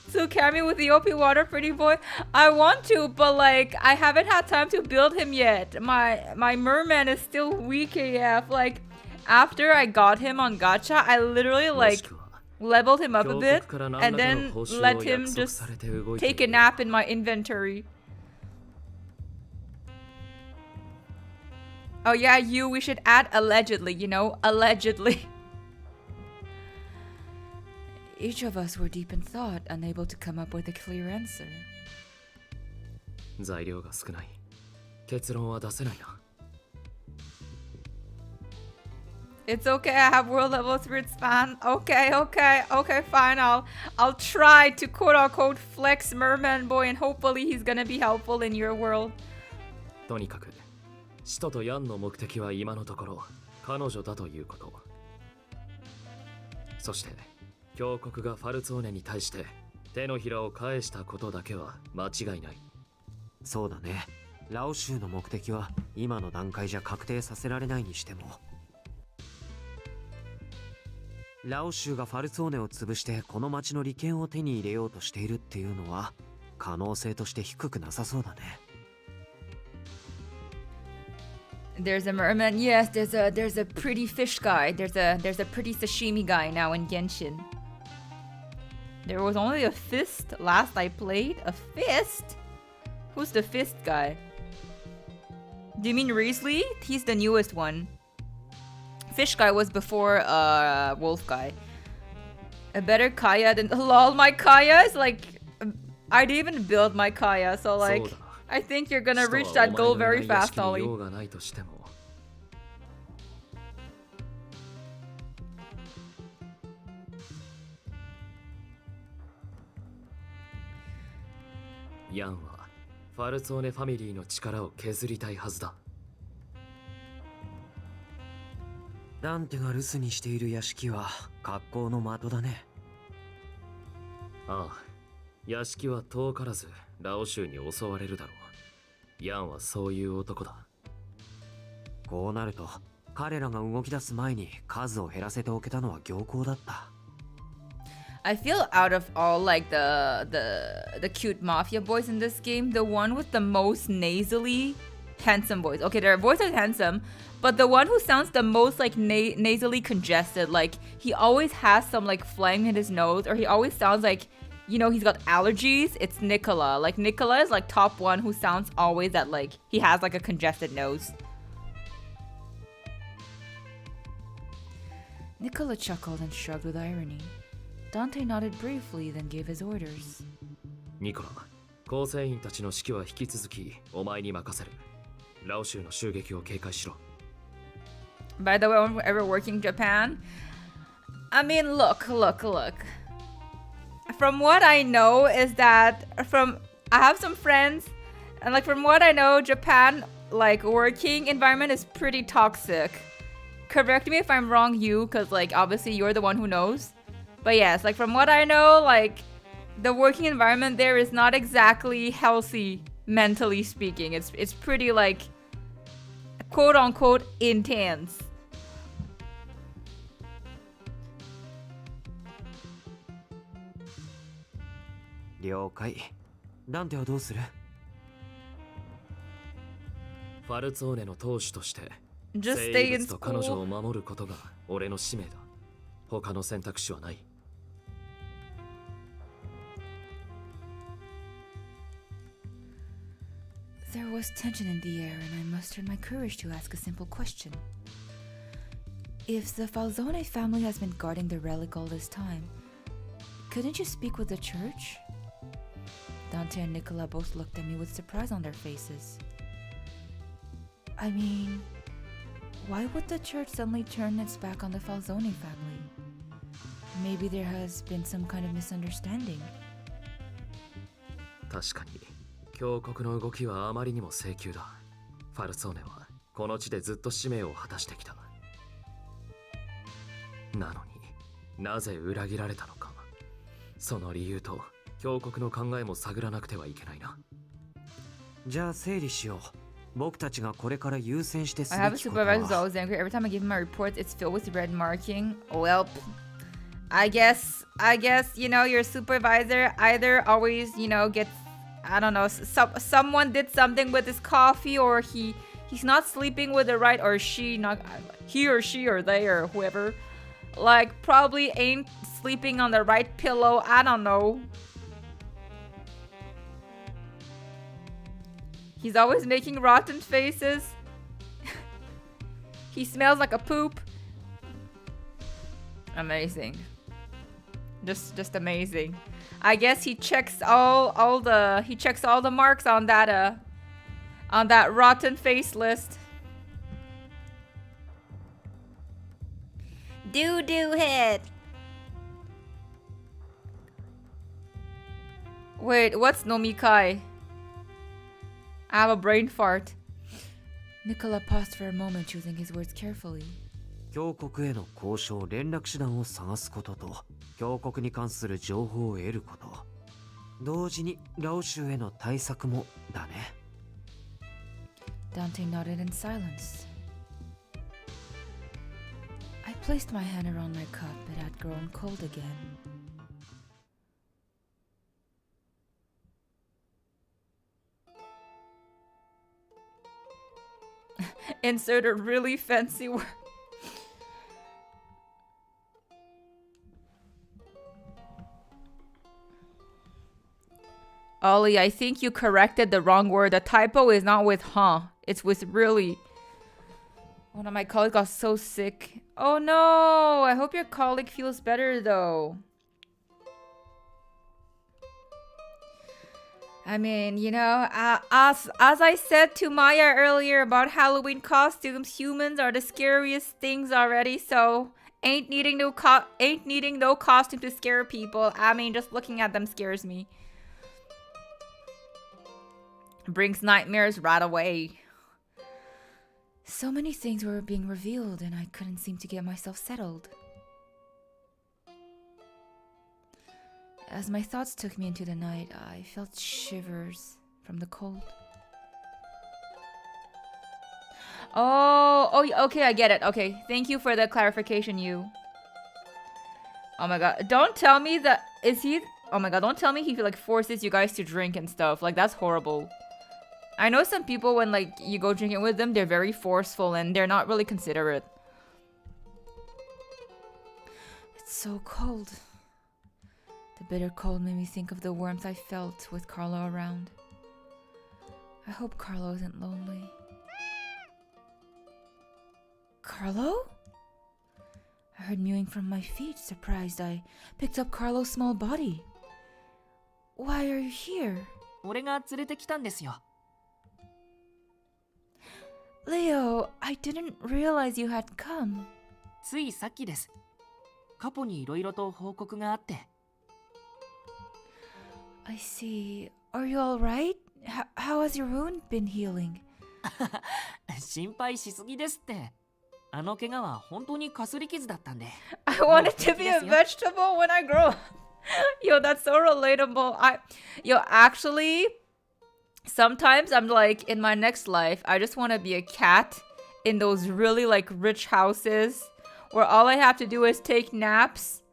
So carry me with the OP water, pretty boy. I want to, but like I haven't had time to build him yet. My merman is still weak AF. Like after I got him on gacha, I literally like leveled him up a bit and then let him just take a nap in my inventory. Oh yeah, we should add allegedly, you know, allegedly. Each of us were deep in thought, unable to come up with a clear answer. 材料が少ない。結論は出せないな。It's okay, I have world level spirit span. Okay, fine. I'll try to quote unquote flex merman boy and hopefully he's gonna be helpful in your world. とにかく、使徒とヤンの目的は今のところ彼女だということ。そして、教国がファルツォーネに対して手のひらを返したことだけは間違いない。そうだね。ラオ州の目的は今の段階じゃ確定させられないにしても、ラオ州がファルツォーネを潰してこの町の利権を手に入れようとしているっていうのは可能性として低くなさそうだね。There's a merman. Yes, there's a pretty fish guy. There's a pretty sashimi guy now in Genshin. There was only a fist last I played. A fist? Who's the fist guy? Do you mean Risley? He's the newest one. Fish guy was before wolf guy. A better Kaya than lol. My Kaya is like I didn't even build my Kaya, so like I think you're gonna reach that goal very fast, Ollie. Yan はファルツォーネファミリーの力を削りたいはずだ。ダンテが留守にしている屋敷は格好の的だね。ああ、屋敷は遠からずラオ州に襲われるだろう。ヤンはそういう男だ。こうなると彼らが動き出す前に数を減らせておけたのは良好だった。I feel out of all like the cute mafia boys in this game, the one with the most nasally handsome voice. Okay, their voice is handsome, but the one who sounds the most like nasally congested, like he always has some like phlegm in his nose, or he always sounds like, you know, he's got allergies. It's Nicola. Like Nicola is like top one who sounds always that like he has like a congested nose. Nicola chuckled and shrugged with irony. Dante nodded briefly, then gave his orders. ニコラ、構成員たちの指揮は引き続きお前に任せる。ラオ州の襲撃を警戒しろ。By the way, I'm ever working in Japan. I mean, look. From what I know is that I have some friends, and like from what I know, Japan like working environment is pretty toxic. Correct me if I'm wrong, you, because like obviously you're the one who knows. But yes, like from what I know, like the working environment there is not exactly healthy, mentally speaking. It's pretty like quote unquote intense. 了解。ダンテはどうする？ファルツォーネの当主として、 Just 生 stay in 物と彼女 school. を守ることが俺の使命だ。他の選択肢はない。There was tension in the air, and I mustered my courage to ask a simple question. If the Falzone family has been guarding the relic all this time, couldn't you speak with the church? Dante and Nicola both looked at me with surprise on their faces. I mean, why would the church suddenly turn its back on the Falzoni family? Maybe there has been some kind of misunderstanding. 確かに教国の動きはあまりにも性急だ。ファルソーネはこの地でずっと使命を果たしてきた。なのになぜ裏切られたのか、その理由と教国の考えも探らなくてはいけないな。じゃあ整理しよう。僕たちがこれから優先してす I べ have a きこと supervisor who's は always angry. Every time I give him my reports, it's filled with red marking. Well, I guess, you know, your supervisor either always, you know, gets, I don't know, someone did something with his coffee, or he's not sleeping with the right, or he or she or they or whoever, like, probably ain't sleeping on the right pillow. I don't know. He's always making rotten faces. He smells like a poop. Amazing. Just amazing. I guess he checks all the marks on that rotten face list. Doo-doo head. Wait, what's Nomikai? I have a brain fart. Nicola paused for a moment, choosing his words carefully. 教国への交渉連絡手段を探すことと教国に関する情報を得ること、同時にラオ州への対策もだね。Dante nodded in silence. I placed my hand around my cup. It had grown cold again. Insert a really fancy word. Ollie, I think you corrected the wrong word. The typo is not with huh. It's with really. One of my colleagues got so sick. Oh no! I hope your colleague feels better though. I mean, you know, as I said to Maya earlier about Halloween costumes, humans are the scariest things already. So ain't needing no costume to scare people. I mean, just looking at them scares me. Brings nightmares right away. So many things were being revealed, and I couldn't seem to get myself settled. As my thoughts took me into the night, I felt shivers from the cold. Oh, okay, I get it. Okay, thank you for the clarification, you. Oh my god, don't tell me that, oh my god, don't tell me he like forces you guys to drink and stuff. Like, that's horrible. I know some people, when like you go drinking with them, they're very forceful and they're not really considerate. It's so cold. The bitter cold made me think of the warmth I felt with Carlo around. I hope Carlo isn't lonely. Carlo? I heard mewing from my feet. Surprised, I picked up Carlo's small body. Why are you here? 俺が連れてきたんですよ。 Leo, I didn't realize you had come. ついさっきです。過去にいろいろと報告があって。 I see. Are you alright? How has your wound been healing? 心配しすぎですって。あの怪我は本当にかすり傷だったんで。I wanted to be a vegetable when I grow up. Yo, that's so relatable. Actually, sometimes I'm like, in my next life, I just want to be a cat in those really like rich houses where all I have to do is take naps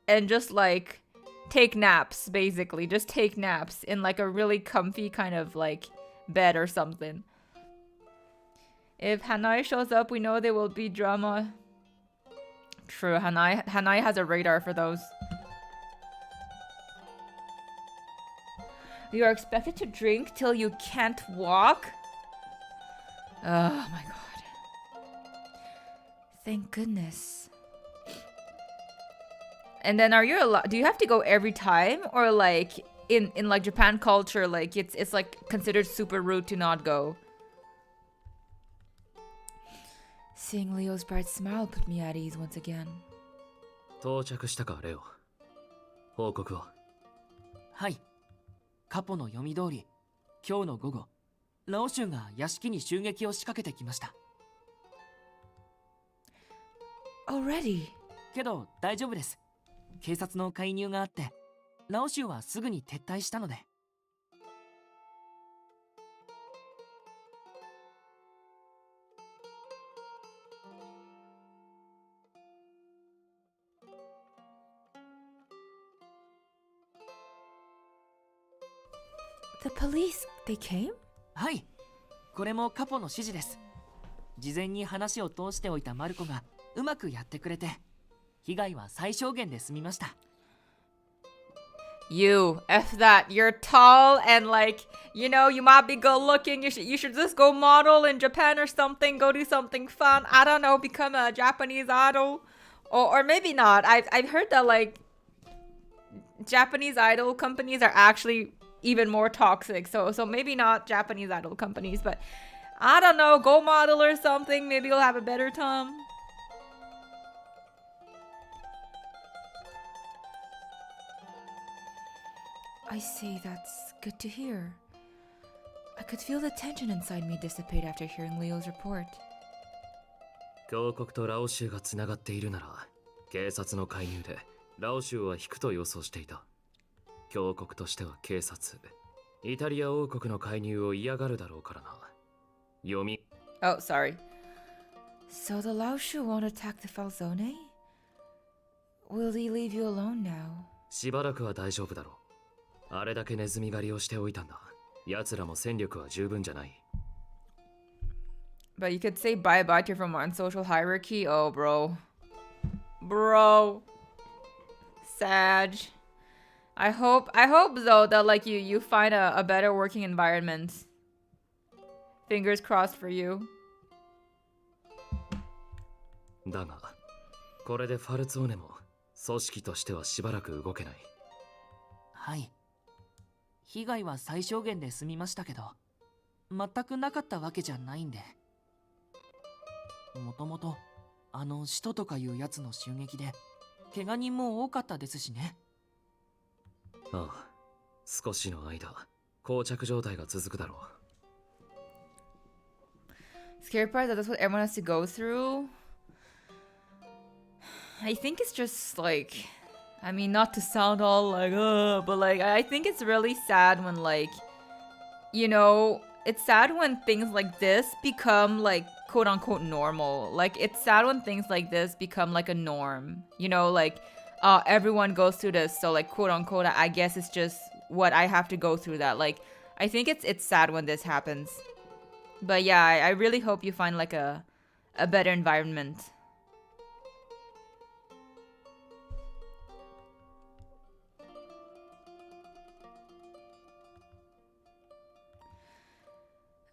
and just like take naps, basically. Just take naps in like a really comfy kind of like bed or something. If Hanai shows up, we know there will be drama. True, Hanai has a radar for those. You are expected to drink till you can't walk? Oh my god. Thank goodness. And then do you have to go every time? Or like in like Japan culture, like it's like considered super rude to not go? Seeing Leo's bright smile put me at ease once again. 到着したかレオ。報告は？はい。カポの読み通り、今日の午後、ラオシュンが屋敷に襲撃を仕掛けてきました。Already? けど大丈夫です。警察の介入があって、ラオシュンはすぐに撤退したので。The police, they came? はい。これもカポの指示です。事前に話を通しておいたマルコがうまくやってくれて、被害は最小限で済みました。You, F that. You're tall and like, you know, you might be good looking. You should just go model in Japan or something. Go do something fun. I don't know, become a Japanese idol. Or maybe not. I've heard that like Japanese idol companies are actually even more toxic. So maybe not Japanese idol companies, but I don't know, go model or something. Maybe you'll have a better time. I see, that's good to hear. I could feel the tension inside me dissipate after hearing Leo's report. 峡谷とラオ州がつながっているなら、警察の介入でラオ州は引くと予想していた。峡谷としては警察、イタリア王国の介入を嫌がるだろうからな。読み。Oh, sorry. So the Laoshu won't attack the Falzone? Will he leave you alone now? しばらくは大丈夫だろう。あれだけネズミ狩りをしておいたんだ。奴らも戦力は十分じゃない。But you could say bye-bye to your Vermont social hierarchy? Oh, bro. Bro. Sag. I hope though that like you find a better working environment. Fingers crossed for you. だが、これでファルツォーネも組織としてはしばらく動けない。はい。被害は最小限で済みましたけど、全くなかったわけじゃないんで。もともと使徒とかいうやつの襲撃で怪我人も多かったですしね。ああ、少しの間膠着状態が続くだろう。Scary part that that's what everyone has to go through. I think it's just like, I mean, not to sound all like, but like, I think it's really sad when like, you know, it's sad when things like this become like quote unquote normal. Like, it's sad when things like this become like a norm, you know, like, everyone goes through this. So like, quote unquote, I guess it's just what I have to go through that. Like, I think it's sad when this happens. But yeah, I really hope you find like a better environment.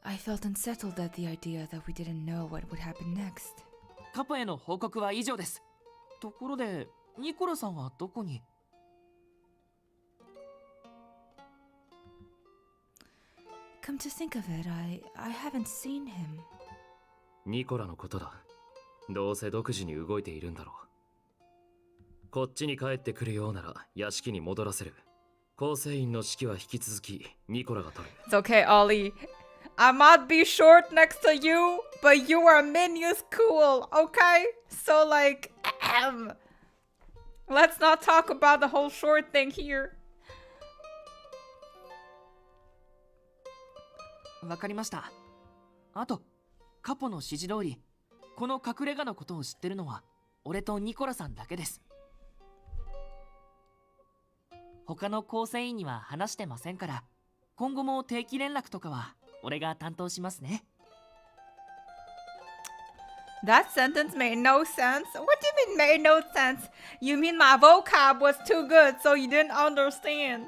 I felt unsettled at the idea that we didn't know what would happen next. カポへの報告は以上です。ところで、ニコラさんはどこに？ Come to think of it, I haven't seen him. ニコラのことだ。どうせ独自に動いているんだろう。こっちに帰ってくるようなら屋敷に戻らせる。構成員の指揮は引き続きニコラが取る。It's okay, Ollie. I might be short next to you, but you are minions cool, okay? So like, let's not talk about the whole short thing here. わかりました。あと、カポの指示通り、この隠れ家のことを知ってるのは俺とニコラさんだけです。他の構成員には話してませんから、今後も定期連絡とかは俺が担当しますね。That sentence made no sense. What do you mean made no sense? You mean my vocab was too good, so you didn't understand.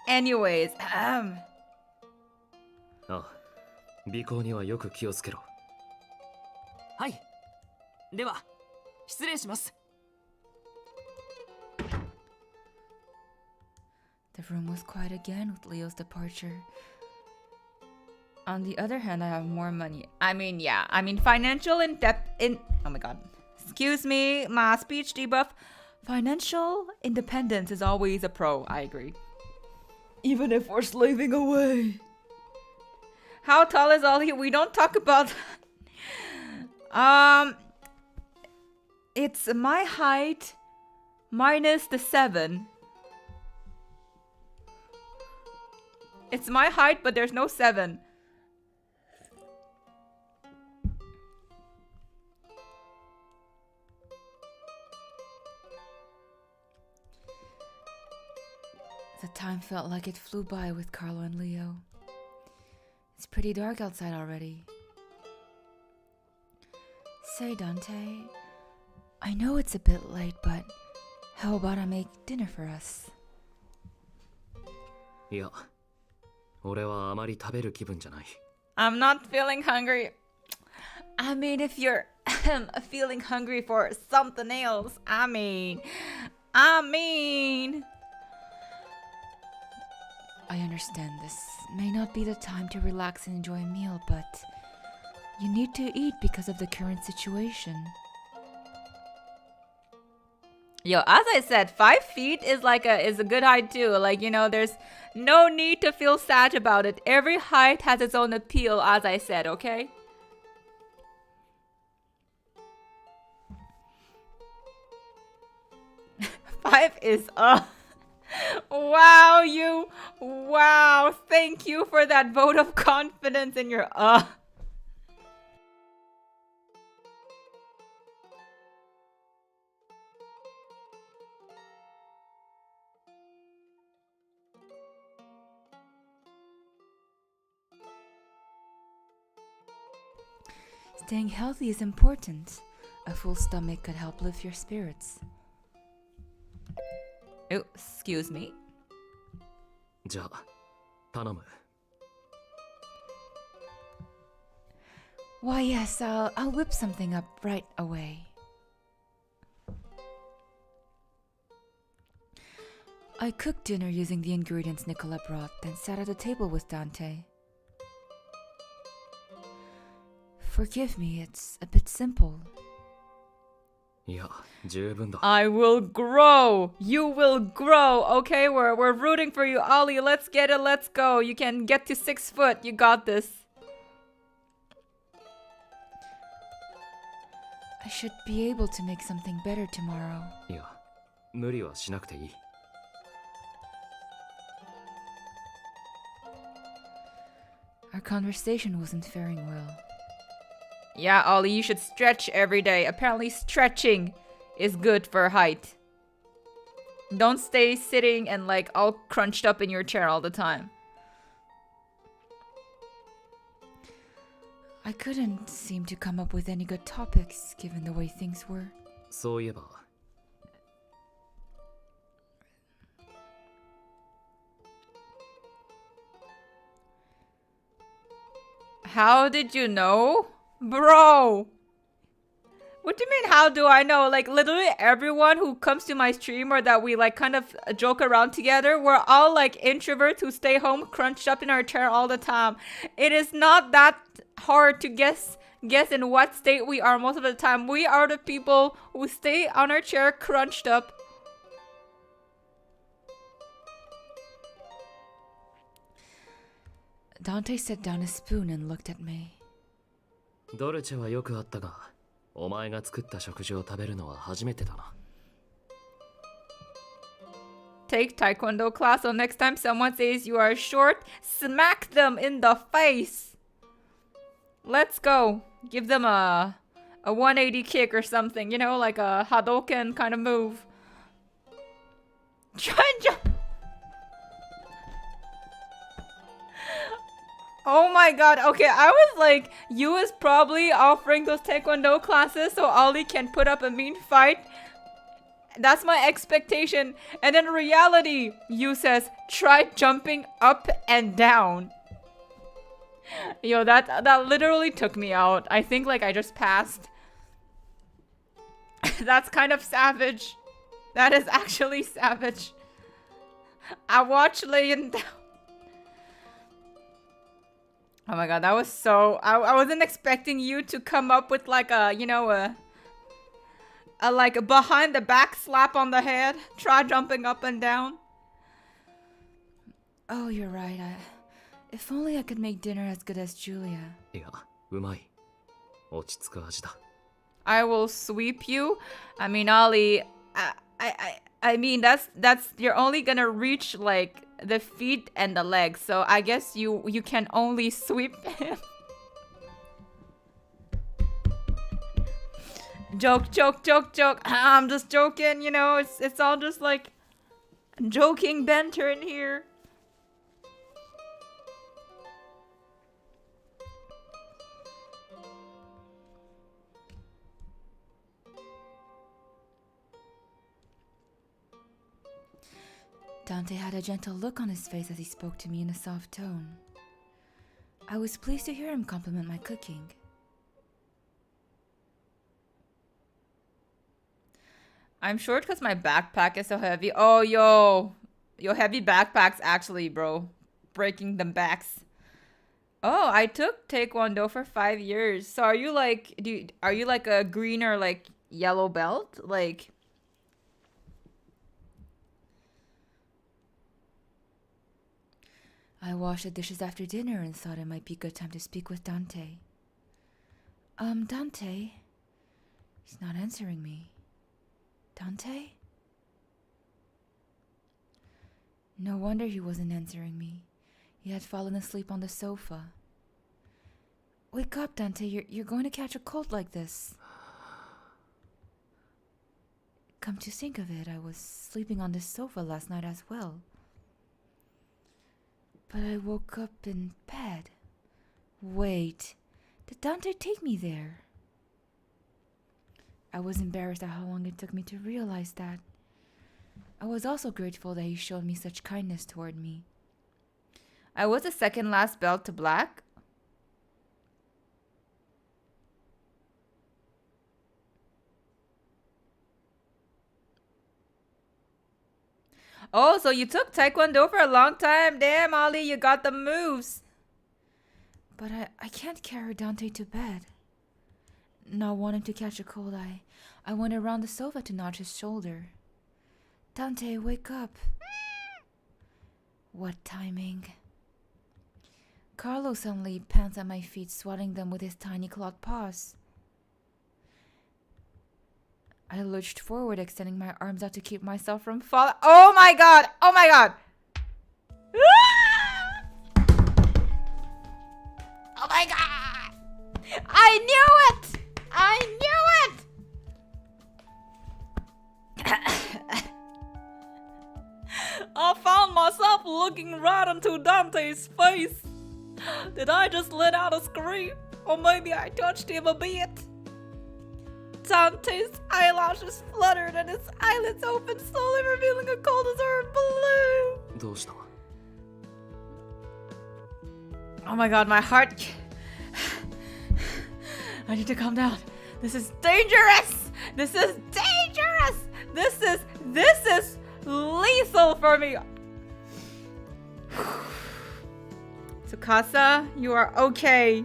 Anyways, ああ、尾行にはよく気をつけろ。はい。では、失礼します。The room was quiet again with Leo's departure. On the other hand, I have more money. I mean, yeah. I mean, financial oh my god. Excuse me, my speech debuff. Financial independence is always a pro. I agree. Even if we're slaving away. How tall is Ollie? We don't talk about that. It's my height minus the 7. It's my height, but there's no 7. The time felt like it flew by with Carlo and Leo. It's pretty dark outside already. Say, Dante, I know it's a bit late, but how about I make dinner for us? いや、俺はあまり食べる気分じゃない。I'm not feeling hungry. I mean, if you're feeling hungry for something else, I mean. I understand this may not be the time to relax and enjoy a meal, but you need to eat because of the current situation. Yo, as I said, 5 feet is a good height too. Like, you know, there's no need to feel sad about it. Every height has its own appeal, as I said, okay? Five is Wow, thank you for that vote of confidence in your Staying healthy is important. A full stomach could help lift your spirits. Oh, excuse me. じゃあ、頼む。Why, yes, I'll whip something up right away. I cooked dinner using the ingredients Nicola brought, then sat at a table with Dante. Forgive me, it's a bit simple. いや、十分だ。 I will grow. You will grow. Okay, we're rooting for you, Ollie. Let's get it. Let's go. You can get to 6 foot. You got this. I should be able to make something better tomorrow. いや、無理はしなくていい。Our conversation wasn't faring well. Yeah, Ollie, you should stretch every day. Apparently stretching is good for height. Don't stay sitting and like all crunched up in your chair all the time. I couldn't seem to come up with any good topics given the way things were. そういえば。 How did you know? Bro! What do you mean, how do I know? Like, literally everyone who comes to my stream or that we, like, kind of joke around together, we're all, like, introverts who stay home crunched up in our chair all the time. It is not that hard to guess in what state we are most of the time. We are the people who stay on our chair crunched up. Dante set down a spoon and looked at me. ドルチェはよくあったが、お前が作った食事を食べるのは初めてだな。Take taekwondo class, so next time someone says you are short, smack them in the face. Let's go. Give them a 180 kick or something, you know, like a Hadouken kind of move. Try and jump. Oh my god, okay, I was like, you is probably offering those taekwondo classes so Ollie can put up a mean fight. That's my expectation. And in reality, you says, try jumping up and down. Yo, that literally took me out. I think like I just passed. That's kind of savage. That is actually savage. I watched laying down. Oh my god, that was so... I wasn't expecting you to come up with like a, you know, a like a behind the back slap on the head. Try jumping up and down. Oh, you're right. If only I could make dinner as good as Julia. いや、うまい。落ち着く味だ。 I will sweep you. I mean, Ollie, I mean, that's you're only gonna reach like the feet and the legs. So I guess you can only sweep him. Joke. I'm just joking, you know. It's all just like joking banter in here. Dante had a gentle look on his face as he spoke to me in a soft tone. I was pleased to hear him compliment my cooking. I'm short because my backpack is so heavy. Oh, yo, heavy backpacks actually, bro. Breaking them backs. Oh, I took Taekwondo for 5 years. So are you like, are you like a green or like yellow belt? Like... I washed the dishes after dinner and thought it might be a good time to speak with Dante. Dante? He's not answering me. Dante? No wonder he wasn't answering me. He had fallen asleep on the sofa. Wake up, Dante. You're going to catch a cold like this. Come to think of it, I was sleeping on this sofa last night as well. But I woke up in bed. Wait, did Dante take me there? I was embarrassed at how long it took me to realize that. I was also grateful that he showed me such kindness toward me. I was the second last belt to black. Oh, so you took Taekwondo for a long time. Damn, Ollie, you got the moves. But I can't carry Dante to bed. Not wanting to catch a cold, I went around the sofa to nudge his shoulder. Dante, wake up. What timing. Carlo suddenly pants at my feet, swatting them with his tiny clawed paws. I lurched forward, extending my arms out to keep myself from falling. Oh my god! Oh my god! Oh my god! I knew it! I knew it! I found myself looking right into Dante's face. Did I just let out a scream? Or maybe I touched him a bit? Dante's eyelashes fluttered and his eyelids opened, slowly revealing a cold as herb blue. どうした? Oh my god, my heart. I need to calm down. This is dangerous. This is dangerous. This is lethal for me. Tsukasa, you are okay.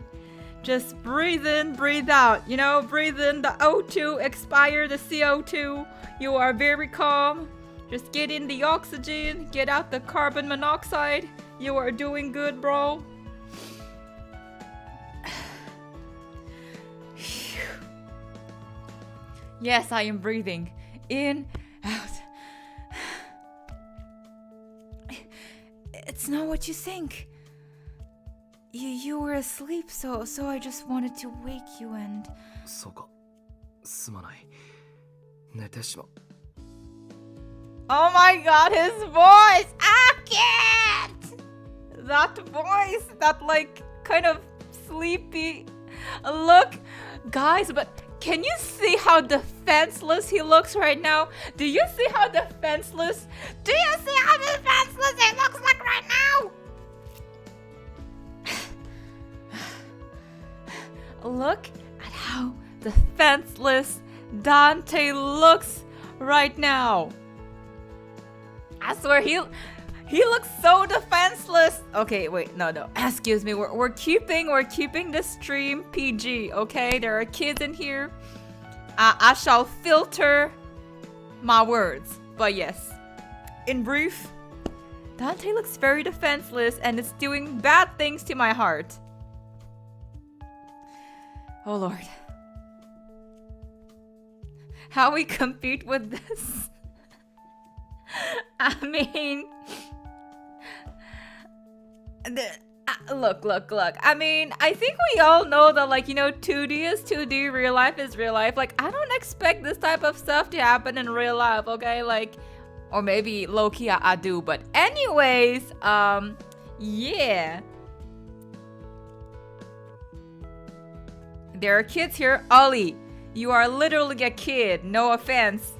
Just breathe in, breathe out. You know, breathe in the O2, expire the CO2. You are very calm. Just get in the oxygen, get out the carbon monoxide. You are doing good, bro. Yes, I am breathing. In, out. It's not what you think. You were asleep, so I just wanted to wake you and... そうか。すまない。寝てしまう。 Oh my god, his voice! I can't! That voice, that like kind of sleepy look. Guys, but can you see how defenseless he looks right now? Do you see how defenseless? Do you see how defenseless he looks like right now? Look at how defenseless Dante looks right now. I swear He looks so defenseless. Okay, wait, no. Excuse me. We're keeping the stream PG. Okay, there are kids in here. I shall filter my words. But yes, in brief, Dante looks very defenseless and it's doing bad things to my heart. Oh Lord, how we compete with this? I mean. Look. I mean, I think we all know that, like, 2D is 2D, real life is real life. Like, I don't expect this type of stuff to happen in real life, okay? Like, or maybe low-key I do. But anyways, yeah. There are kids here. Ollie, you are literally a kid. No offense.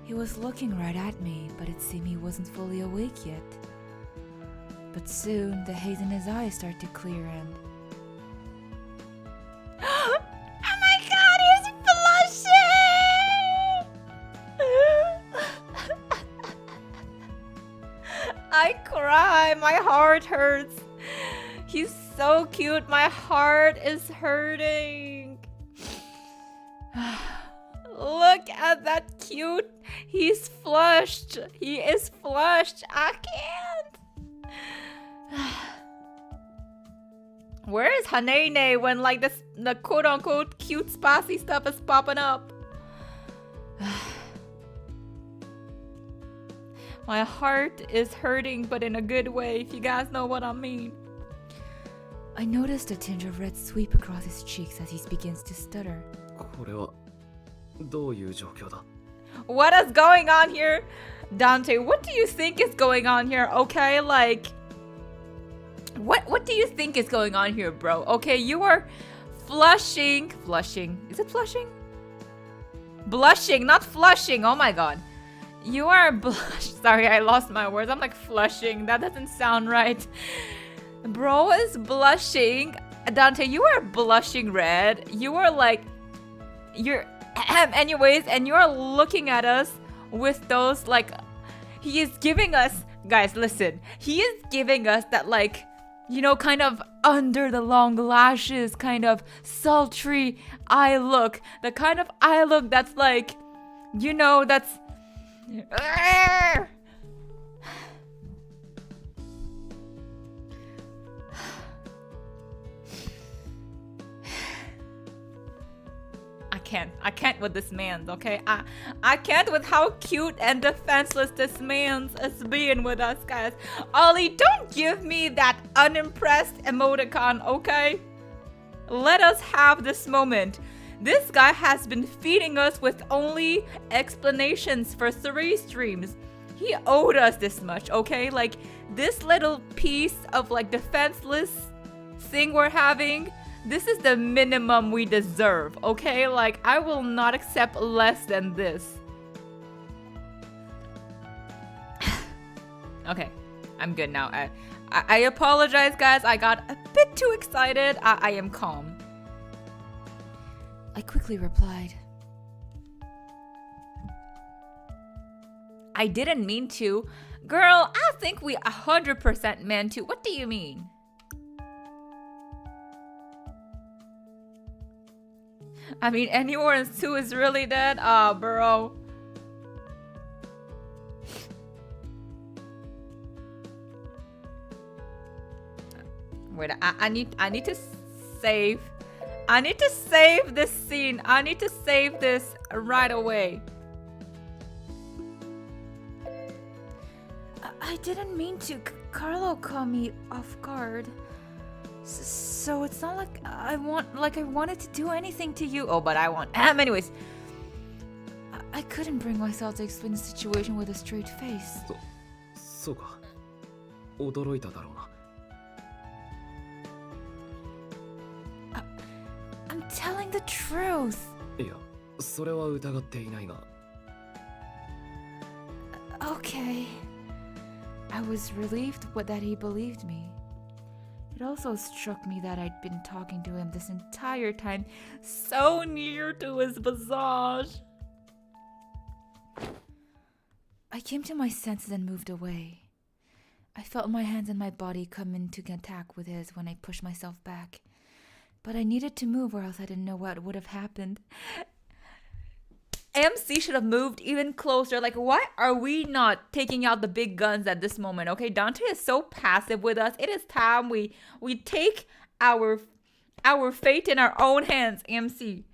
He was looking right at me, but it seemed he wasn't fully awake yet. But soon, the haze in his eyes started to clear and... Oh my god, he's blushing! I cry, my heart hurts. He's so cute, my heart is hurting. Look at that cute. He's flushed. He is flushed. I can't. Where is Hanene when like the quote unquote cute spicy stuff is popping up? My heart is hurting, but in a good way, if you guys know what I mean. I noticed a tinge of red sweep across his cheeks as he begins to stutter. これはどういう状況だ? What is going on here? Dante, what do you think is going on here? Okay, like what do you think is going on here, bro? Okay, you are flushing. Is it flushing? Blushing, not flushing. Oh my god. You are sorry, I lost my words. I'm like flushing. That doesn't sound right. Bro is blushing. Dante, you are blushing red. You are like anyways, and you're looking at us with those like he is giving us, guys, listen, he is giving us that like, kind of under the long lashes kind of sultry eye look, the kind of eye look that's like, that's I can't with this man's, okay? I can't with how cute and defenseless this man's is being with us, guys. Ollie, don't give me that unimpressed emoticon, okay? Let us have this moment. This guy has been feeding us with only explanations for 3 streams. He owed us this much, okay? Like, this little piece of, like, defenseless thing we're having, this is the minimum we deserve, okay? Like, I will not accept less than this. Okay, I'm good now. I apologize, guys. I got a bit too excited. I am calm. I quickly replied. I didn't mean to. Girl, I think we 100% meant to. What do you mean? I mean, anyone who is really dead? Ah, bro. Wait, I need to save. I need to save this scene. I need to save this right away. I didn't mean to. Carlo caught me off guard. So it's not like I wanted to do anything to you. Oh, but I want. Anyways, I couldn't bring myself to explain the situation with a straight face. そうか。驚いただろうな。I'm telling the truth. いや、それは疑っていないが。Okay. I was relieved that he believed me. It It also struck me that I'd been talking to him this entire time, so near to his visage. I came to my senses and moved away. I felt my hands and my body come into contact with his when I pushed myself back. But I needed to move or else I didn't know what would have happened. MC should have moved even closer. Like, why are we not taking out the big guns at this moment? Okay, Dante is so passive with us. It is time we take our fate in our own hands, MC.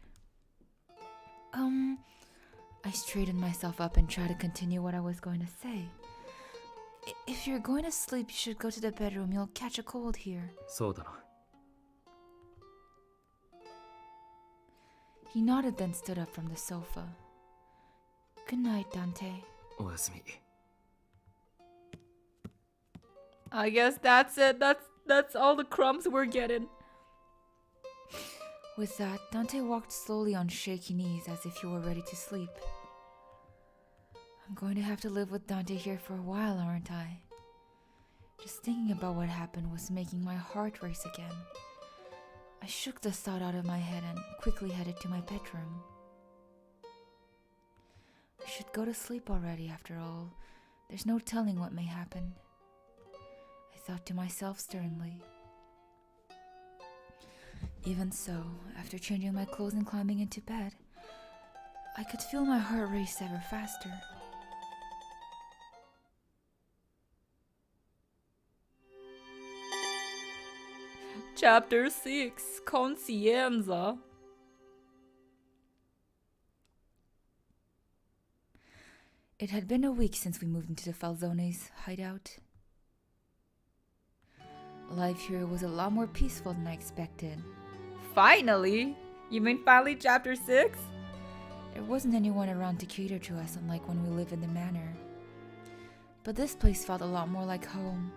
I straightened myself up and tried to continue what I was going to say. If you're going to sleep, you should go to the bedroom. You'll catch a cold here. そうだな。 He nodded, then stood up from the sofa. Good night, Dante. おやすみ。 I guess that's it. That's all the crumbs we're getting. With that, Dante walked slowly on shaky knees as if he were ready to sleep. I'm going to have to live with Dante here for a while, aren't I? Just thinking about what happened was making my heart race again. I shook the thought out of my head and quickly headed to my bedroom. I should go to sleep already, after all. There's no telling what may happen. I thought to myself sternly. Even so, after changing my clothes and climbing into bed, I could feel my heart race ever faster. Chapter 6, Conscienza. It had been a week since we moved into the Falzone's hideout. Life here was a lot more peaceful than I expected. Finally? You mean finally chapter 6? There wasn't anyone around to cater to us, unlike when we lived in the manor. But this place felt a lot more like home.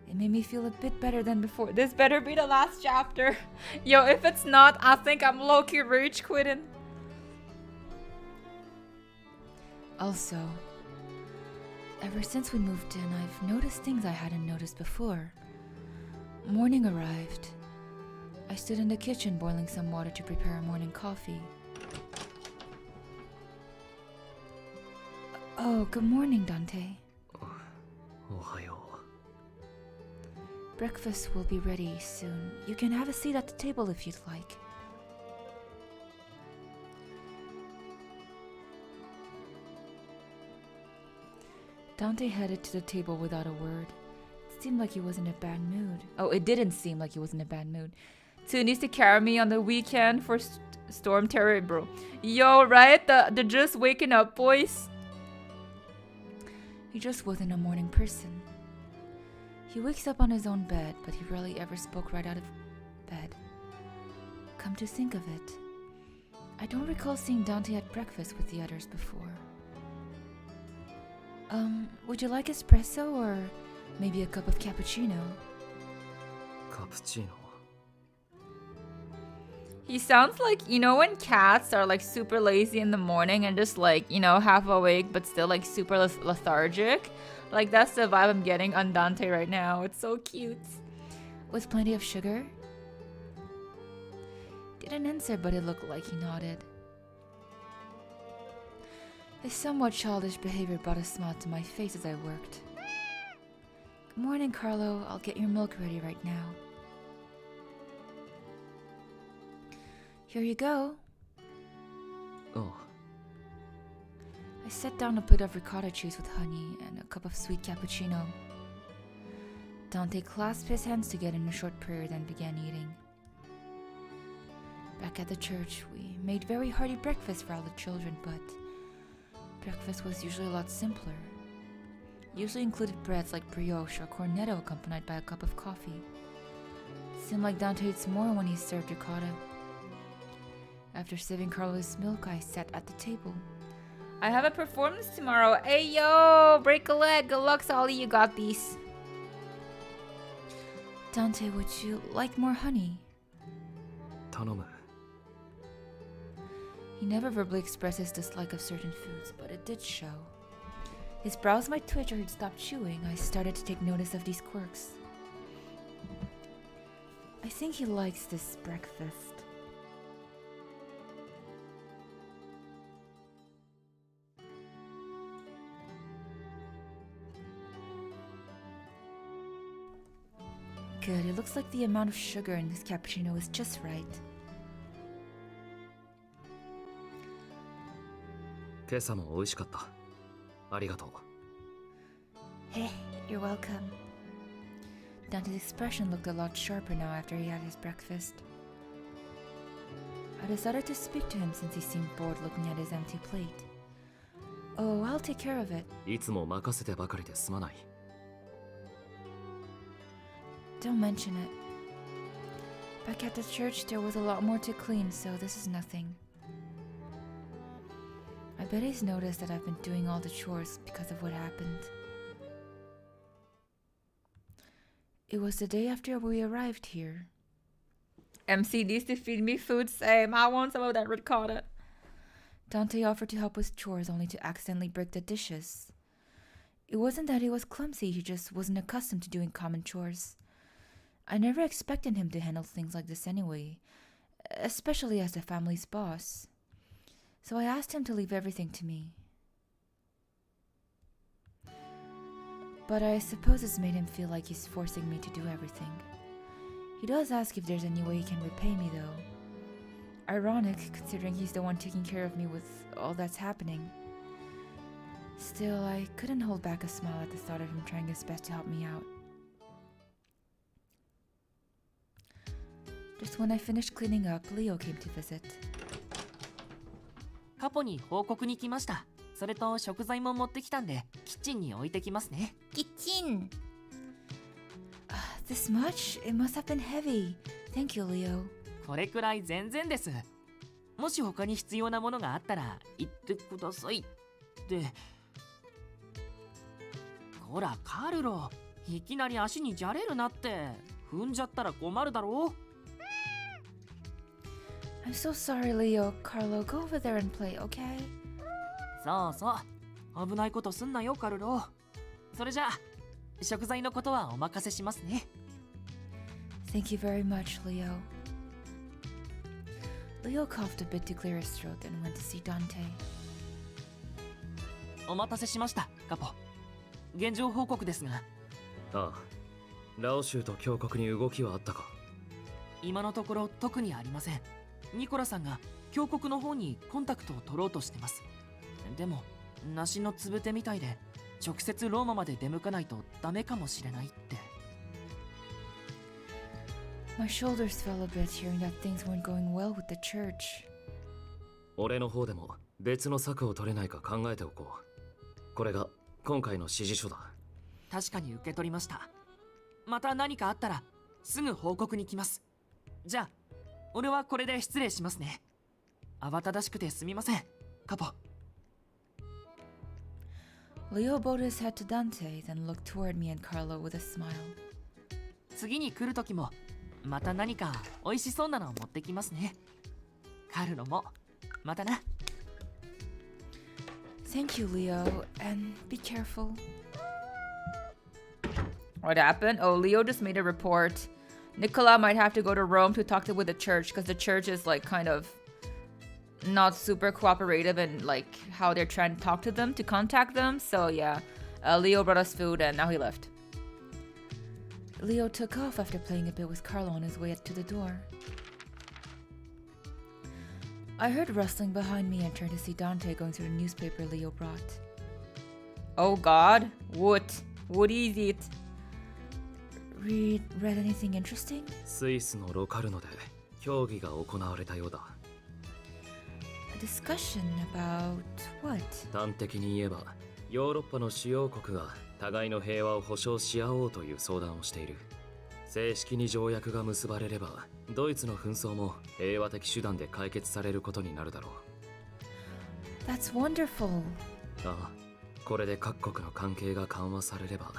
It made me feel a bit better than before. This better be the last chapter. Yo, if it's not, I think I'm low-key rage quitting. Also, ever since we moved in, I've noticed things I hadn't noticed before. Morning arrived. I stood in the kitchen boiling some water to prepare morning coffee. Oh, good morning, Dante. おはよ Breakfast will be ready soon. You can have a seat at the table if you'd like. Dante headed to the table without a word. It seemed like he was in a bad mood. Oh, it didn't seem like he was in a bad mood. Two needs to carry me on the weekend for Storm Terror, bro. Yo, right? The just waking up boys. He just wasn't a morning person. He wakes up on his own bed, but he rarely ever spoke right out of bed. Come to think of it, I don't recall seeing Dante at breakfast with the others before. Would you like espresso or maybe a cup of cappuccino? う。カプチーノ。 He sounds like, you know, when cats are like super lazy in the morning and just like, you know, half awake but still like super lethargic. Like that's the vibe I'm getting on Dante right now. It's so cute. With plenty of sugar? Didn't answer, but it looked like he nodded. His somewhat childish behavior brought a smile to my face as I worked. Good morning, Carlo. I'll get your milk ready right now. Here you go. おう。 I set down a plate of ricotta cheese with honey and a cup of sweet cappuccino. Dante clasped his hands together in a short prayer, then began eating. Back at the church, we made very hearty breakfast for all the children, but breakfast was usually a lot simpler. Usually included breads like brioche or cornetto accompanied by a cup of coffee. Seemed like Dante eats more when he served ricotta. After sipping Carlo's milk, I sat at the table. I have a performance tomorrow. Hey yo, break a leg. Good luck, Solly. You got these. Dante, would you like more honey? 頼む。 He never verbally expressed his dislike of certain foods, but it did show. His brows might twitch or he'd stop chewing. I started to take notice of these quirks. think he likes this breakfast. Good, it looks like the amount of sugar in this cappuccino is just right. 今朝も美味しかった。ありがとう。 Hey, you're welcome. Dante's expression looked a lot sharper now after he had his breakfast. I decided to speak to him since he seemed bored looking at his empty plate. Oh, I'll take care of it. いつも任せてばかりですまない。 Don't mention it. Back at the church, there was a lot more to clean, so this is nothing. I bet he's noticed that I've been doing all the chores because of what happened. It was the day after we arrived here. MC needs to feed me food, same. I want some of that ricotta. Dante offered to help with chores only to accidentally break the dishes. It wasn't that he was clumsy, he just wasn't accustomed to doing common chores. I never expected him to handle things like this anyway, especially as the family's boss. So I asked him to leave everything to me. But I suppose it's made him feel like he's forcing me to do everything. He does ask if there's any way he can repay me though. Ironic, considering he's the one taking care of me with all that's happening. Still, I couldn't hold back a smile at the thought of him trying his best to help me out. Just when I finished cleaning up, Leo came to visit. カポに報告に来ました。それと食材も持ってきたんでキッチンに置いてきますね。 Kitchen! This much? It must have been heavy. Thank you, Leo. これくらい全然です。もし他に必要なものがあったら言ってください。で、ほらカルロ、いきなり足にじゃれるなって。踏んじゃったら困るだろう。 I'm so sorry, Leo. Carlo, go over there and play, okay? そうそう。危ないことすんなよ、カルロ。それじゃあ、食材のことはお任せしますね。Thank you very much, Leo. Leo coughed a bit to clear his throat and went to see Dante. お待たせしました、カポ。現状報告ですが。ああ、ラオ州と峡谷に動きはあったか。今のところ特にありません。ニコラさんが峡谷の方にコンタクトを取ろうとしてます。でも梨のつぶてみたいで直接ローマまで出向かないとダメかもしれないって。 My shoulders fell a bit hearing that things weren't going well with the church. 俺の方でも別の策を取れないか考えておこう。これが今回の指示書だ。確かに受け取りました。また何かあったらすぐ報告に来ます。じゃあ俺はこれで失礼しますね。慌ただしくてすみません、カポ。 Leo bowed his head to Dante, then looked toward me and Carlo with a smile. 次に来る時もまた何か美味しそうなのを持ってきますね。カルロもまたな。 Thank you, Leo, and be careful. What happened? Oh, Leo just made a report. Nicola might have to go to Rome to talk with the church because the church is like kind of not super cooperative and like how they're trying to talk to them to contact them. So yeah, Leo brought us food and now he left. Leo took off after playing a bit with Carlo on his way to the door. I heard rustling behind me and turned to see Dante going through the newspaper Leo brought. Oh god, what is it? Read anything interesting? スイスのロカルノで協議が行われたようだ。A discussion about what? 端的に言えば、ヨーロッパの主要国が互いの平和を保障し合おうという相談をしている。正式に条約が結ばれれば、ドイツの紛争も平和的手段で解決されることになるだろう。That's wonderful. ああ、これで各国の関係が緩和されれば、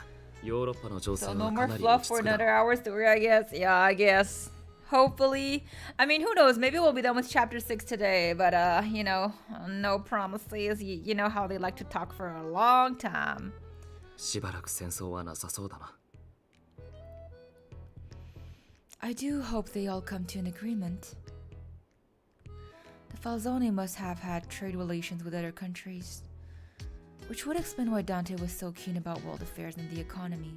ヨーロッパの情勢 So は no か more なり fluff 落ち for 着くだ another ろう。 hour story, I guess. Yeah, I guess. Hopefully. I mean, who knows? Maybe we'll be done with chapter 6 today, but you know, no promises. You know how they like to talk for a long time. しばらく戦争はなさそうだな。I do hope they all come to an agreement. The Falzoni must have had trade relations with other countries, which would explain why Dante was so keen about world affairs and the economy.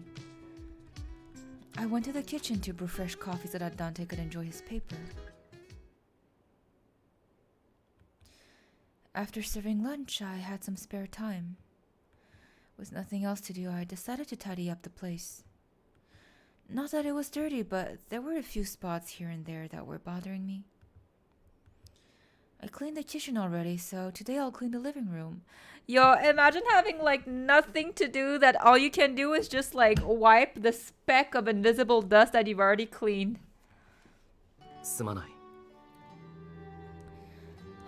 I went to the kitchen to brew fresh coffee so that Dante could enjoy his paper. After serving lunch, I had some spare time. With nothing else to do, I decided to tidy up the place. Not that it was dirty, but there were a few spots here and there that were bothering me. I cleaned the kitchen already, so today I'll clean the living room. Yo, imagine having like nothing to do, that all you can do is just like wipe the speck of invisible dust that you've already cleaned. すまない。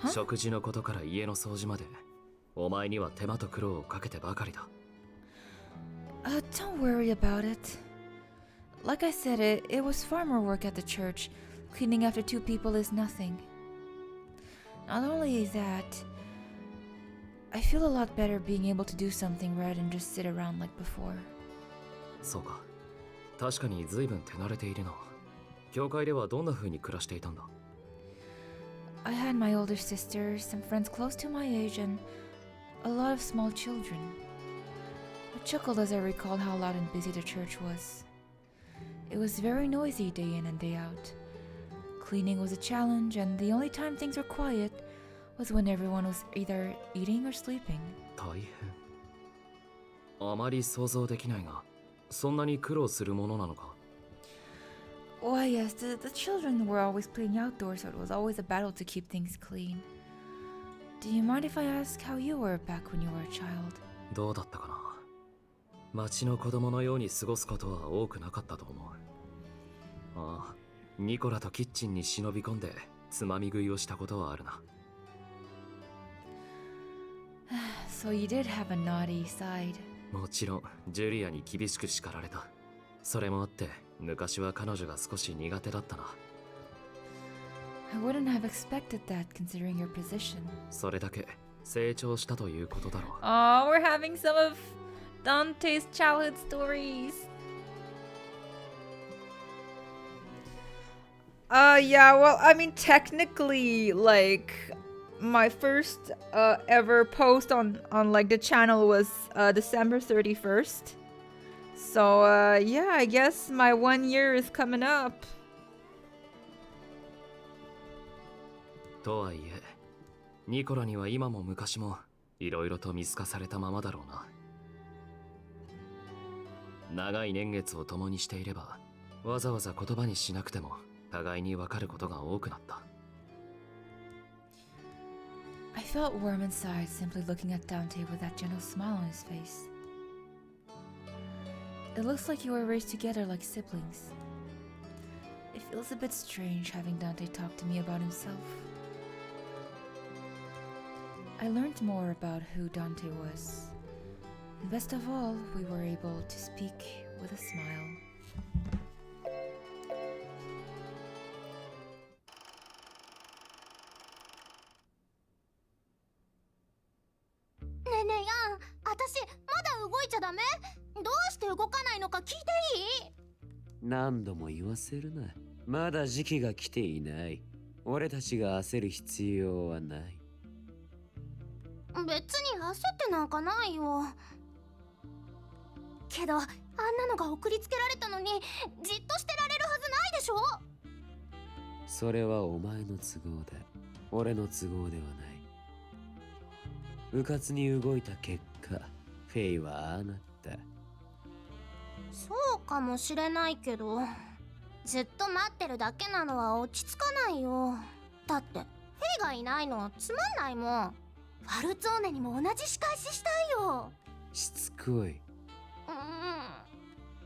Huh? 食事のことから家の掃除まで、お前には手間と苦労をかけてばかりだ。Don't worry about it. Like I said, it was farmer work at the church. Cleaning after two people is nothing. Not only that, I feel a lot better being able to do something rather than just sit around like before. そうか。確かに随分手慣れているな。教会ではどんな風に暮らしていたんだ？ I had my older sister, some friends close to my age, and a lot of small children. I chuckled as I recalled how loud and busy the church was. It was very noisy day in and day out. Cleaning was a challenge, and the only time things were quiet was when everyone was either eating or sleeping. 大変。あまり想像できないが、そんなに苦労するものなのか？ Why, yes, the children were always playing outdoors, so it was always a battle to keep things clean. Do you mind if I ask how you were back when you were a child? どうだったかな。町の子供のように過ごすことは多くなかったと思う。ああ、ニコラとキッチンに忍び込んでつまみ食いをしたことはあるな。So you did have a naughty side. もちろん、ジュリアに厳しく叱られた。それもあって、昔は彼女が少し苦手だったな。I wouldn't have expected that considering your position. それだけ成長したということだろう。Oh, we're having some of Dante's childhood stories. Yeah, well, I mean, technically, like, my first ever post on like the channel was December 31st. So, yeah, I guess my 1 year is coming up. とはいえ、ニコラには今も昔もいろいろと見透かされたままだろうな。長い年月を共にしていれば、わざわざ言葉にしなくても互いに分かることが多くなった。I felt warm inside simply looking at Dante with that gentle smile on his face. It looks like you were raised together like siblings. It feels a bit strange having Dante talk to me about himself. I learned more about who Dante was. And best of all, we were able to speak with a smile. ねえねえやん、私まだ動いちゃダメ？どうして動かないのか聞いていい？何度も言わせるな。まだ時期が来ていない。俺たちが焦る必要はない。別に焦ってなんかないよ。けどあんなのが送りつけられたのにじっとしてられるはずないでしょ。それはお前の都合だ。俺の都合ではない。迂闊に動いた結果、フェイはああなった。そうかもしれないけど、ずっと待ってるだけなのは落ち着かないよ。だってフェイがいないのつまんないもん。ファルツォーネにも同じ仕返ししたいよ。しつこい。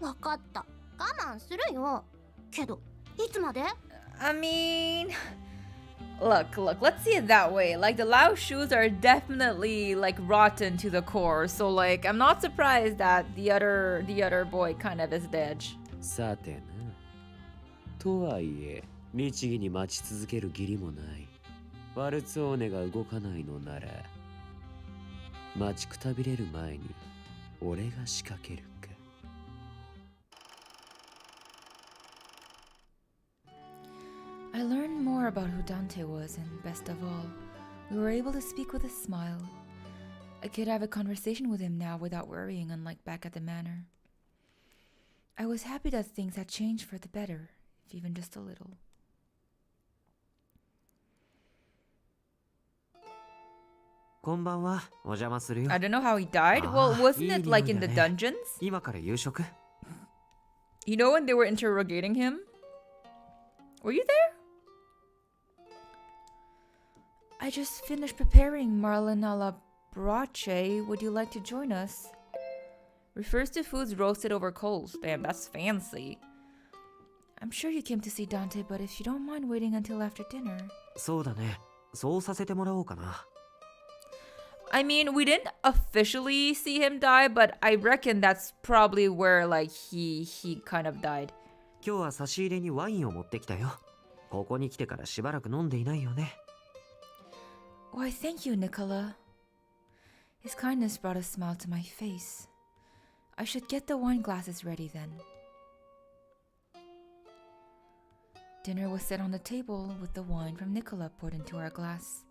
わかった。我慢するよ。けど、いつまで？ I mean, look, let's see it that way. Like, the Lao shoes are definitely, like, rotten to the core. So, like, I'm not surprised that the other boy kind of is dead. さてな。とはいえ、律儀に待ち続ける義理もない。ファルツォーネが動かないのなら、待ちくたびれる前に、俺が仕掛けるか。more about who Dante was, and best of all, we were able to speak with a smile. I could have a conversation with him now without worrying, unlike back at the manor. I was happy that things had changed for the better, if even just a little. I don't know how he died. Well, wasn't it like in the dungeons? You know when they were interrogating him? Were you there? I just finished preparing marlin alla brace. Would you like to join us? Refers to foods roasted over coals. Damn, that's fancy. I'm sure you came to see Dante, but if you don't mind waiting until after dinner. I mean, we didn't officially see him die, but I reckon that's probably where like he kind of died. Why, thank you, Nicola. His kindness brought a smile to my face. I should get the wine glasses ready then. Dinner was set on the table with the wine from Nicola poured into our glass.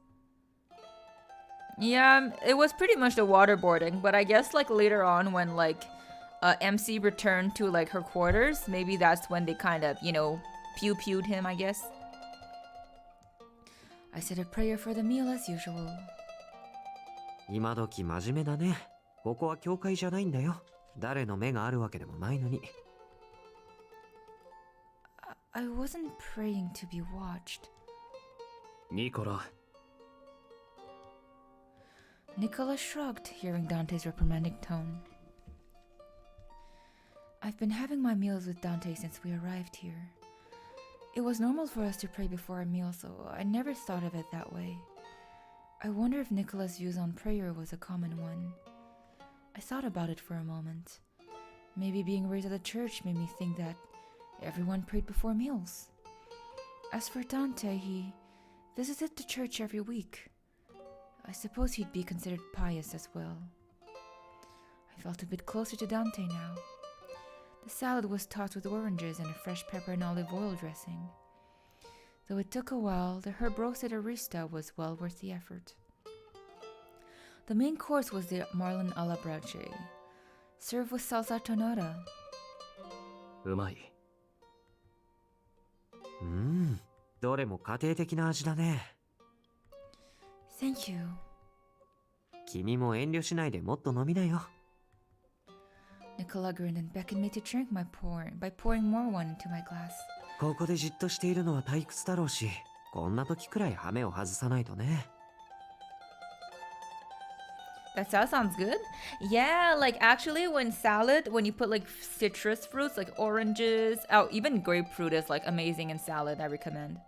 Yeah, it was pretty much the waterboarding, but I guess like later on when like MC returned to like her quarters, maybe that's when they kind of, you know, pew-pewed him, I guess. I said a prayer for the meal as usual. I wasn't praying to be watched. Nicola shrugged, hearing Dante's reprimanding tone. I've been having my meals with Dante since we arrived here. It was normal for us to pray before a meal, so I never thought of it that way. I wonder if Nicola's views on prayer was a common one. I thought about it for a moment. Maybe being raised at the church made me think that everyone prayed before meals. As for Dante, he visited the church every week. I suppose he'd be considered pious as well. I felt a bit closer to Dante now. The salad was tossed with oranges and a fresh pepper and olive oil dressing. Though it took a while, the herb roasted arista was well worth the effort. The main course was the marlin alla brace, served with salsa tonada. Umai. Thank you. Nicola grinned and beckoned me to drink by pouring more wine into my glass. That sounds good. Yeah, like actually when you put like citrus fruits like oranges, even grapefruit is like amazing in salad. I recommend.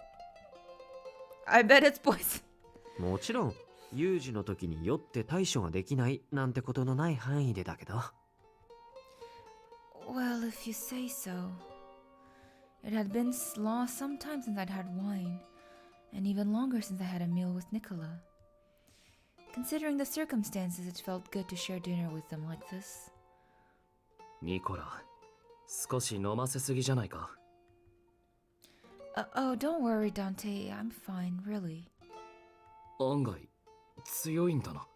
I bet it's poison. もちろん、有事の時に酔って対処ができないなんてことのない範囲でだけど。Well, if you say so. It had been some time since I'd had wine, and even longer since I had a meal with Nicola. Considering the circumstances, it felt good to share dinner with them like this. ニコラ、少し飲ませすぎじゃないか。Oh, don't worry, Dante. I'm fine, really. 案外強いんだな。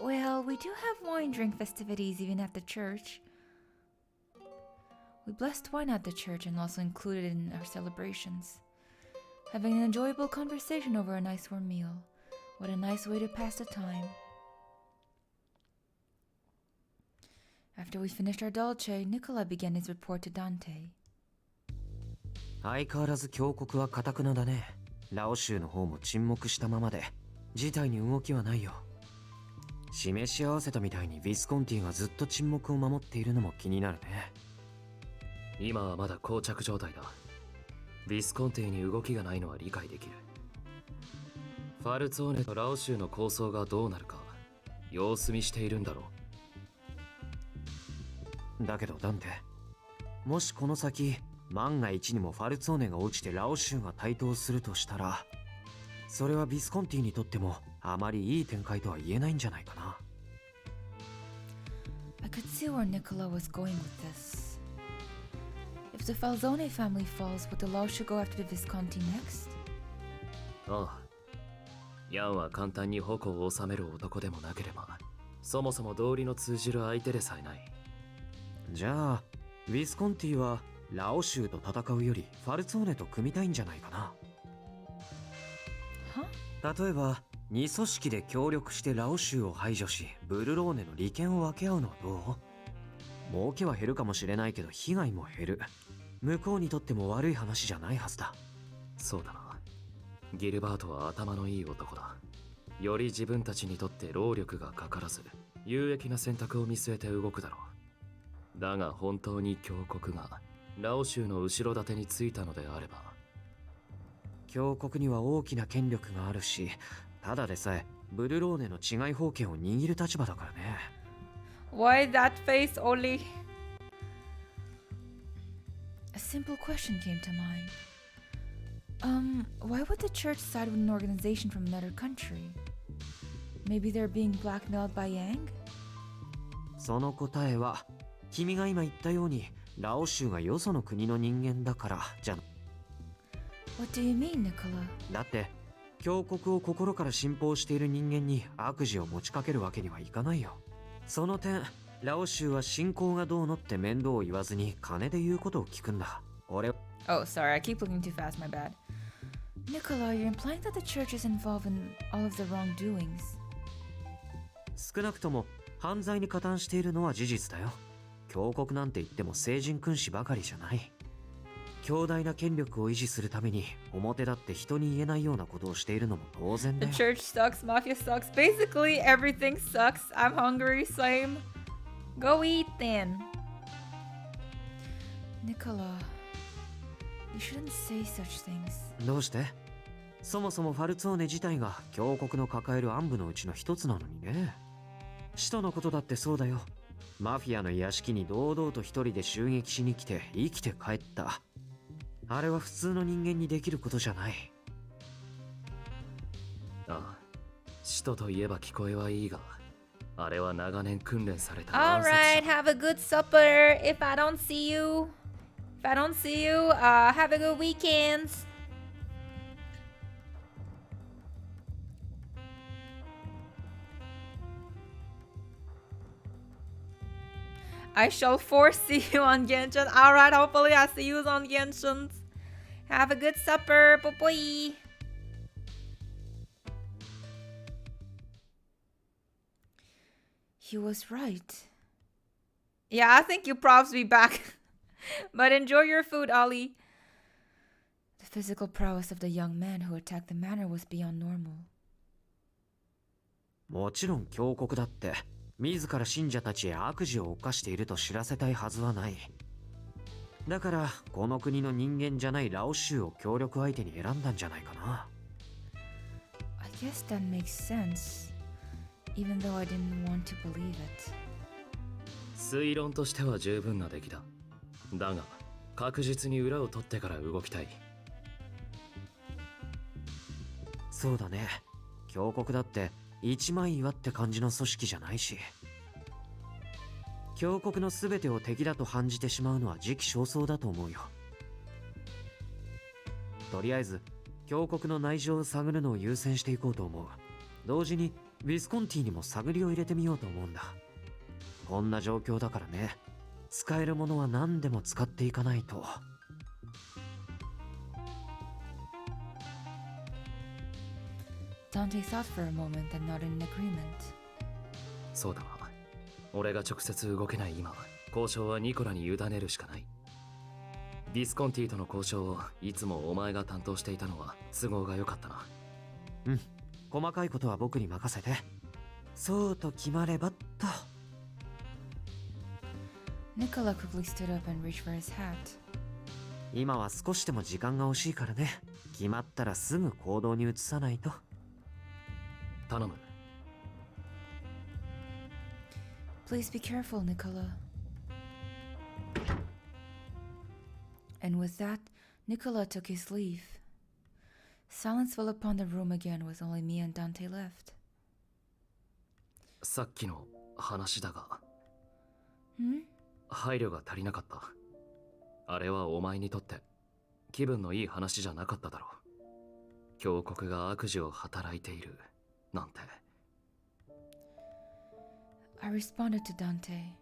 Well, we do have wine drink festivities even at the church. We blessed wine at the church and also included it in our celebrations. Having an enjoyable conversation over a nice warm meal. What a nice way to pass the time. After we finished our dolce, Nicola began his report to Dante. 相変わらず峡谷は堅くなだね。ラオ州の方も沈黙したままで事態に動きはないよ。示し合わせたみたいにヴィスコンティがずっと沈黙を守っているのも気になるね。今はまだ膠着状態だ。ヴィスコンティに動きがないのは理解できる。ファルツォーネとラオ州の構想がどうなるか様子見しているんだろう。だけどダンテ、もしこの先万が一にもファルツォーネが落ちてラオ州が台頭するとしたら、それはビスコンティにとってもあまりいい展開とは言えないんじゃないかな。I could see where Nicola was going with this. If If the Falzone family falls, would the Laoshu go after the Visconti next? ああ。ヤンは簡単に矛を収める男でもなければ、そもそも道理の通じる相手でさえない。じゃあウィスコンティはラオ州と戦うよりファルツォーネと組みたいんじゃないかな。例えば2組織で協力してラオ州を排除しブルローネの利権を分け合うのはどう？儲けは減るかもしれないけど被害も減る。向こうにとっても悪い話じゃないはずだ。そうだな。ギルバートは頭のいい男だ。より自分たちにとって労力がかからず有益な選択を見据えて動くだろう。だが本当に教国がラオ州の後ろ盾についたのであれば、教国には大きな権力があるし、ただでさえブルローネの治外法権を握る立場だからね。Why that face, Oli? A simple question came to mind. Why would the church side with an organization from another country? Maybe they're being blackmailed by Yang? その答えは君が今言ったようにラオ州がよその国の人間だからじゃな。 What do you mean, Nicola? だって教国を心から信奉している人間に悪事を持ちかけるわけにはいかないよ。その点ラオ州は信仰がどうのって面倒を言わずに金で言うことを聞くんだ。俺 Oh, sorry, I keep looking too fast, my bad. Nicola, you're implying that the church is involved in all of the wrongdoings. 少なくとも犯罪に加担しているのは事実だよ。教国なんて言っても聖人君子ばかりじゃない。強大な権力を維持するために表立って人に言えないようなことをしているのも当然だ The よ。church sucks, mafia sucks. Basically, everything sucks. I'm hungry, same. Go eat then. Nicola, you shouldn't say such things. どうして？そもそもファルツォーネ自体が教国の抱える暗部のうちの一つなのにね。使徒のことだってそうだよ。マフィアの屋敷に堂々と一人で襲撃しに来て生きて帰った。あれは普通の人間にできることじゃない。ああ。使徒といえば聞こえはいいが、あれは長年訓練された Alright, have a good supper. If I don't see you, have a good weekend. I shall foresee you on Genshin. Alright, hopefully I see you on Genshin. Have a good supper. Bye bye. He was right. Yeah, I think you probs be back. But enjoy your food, Ollie. The physical prowess of the young man who attacked the manor was beyond normal. もちろん教国だって自ら信者たちへ悪事を犯していると知らせたいはずはない。だからこの国の人間じゃないラオ州を協力相手に選んだんじゃないかな。I guess that makes sense, even though I didn't want to believe it. 推論としては十分な出来だ。だが確実に裏を取ってから動きたい。そうだね。教国だって一枚岩って感じの組織じゃないし、教国の全てを敵だと判じてしまうのは時期尚早だと思うよ。とりあえず教国の内情を探るのを優先していこうと思う。同時にウィスコンティにも探りを入れてみようと思うんだ。こんな状況だからね。使えるものは何でも使っていかないと。Dante thought for a moment and nodded in agreement. そうだな。俺が直接動けない今、交渉はニコラに委ねるしかない。ディスコンティとの交渉をいつもお前が担当していたのは都合が良かったな。うん。細かいことは僕に任せて。そうと決まればっと。Nicola quickly stood up and reached for his hat. 今は少しでも時間が惜しいからね。決まったらすぐ行動に移さないと。頼む。Please be careful, Nicola. And with that, Nicola took his leave. Silence fell upon the room again with only me and Dante left. さっきの話だが、 Hmm? 配慮が足りなかった。あれはお前にとって気分のいい話じゃなかっただろう。教国が悪事を働いているなんて。I responded to Dante.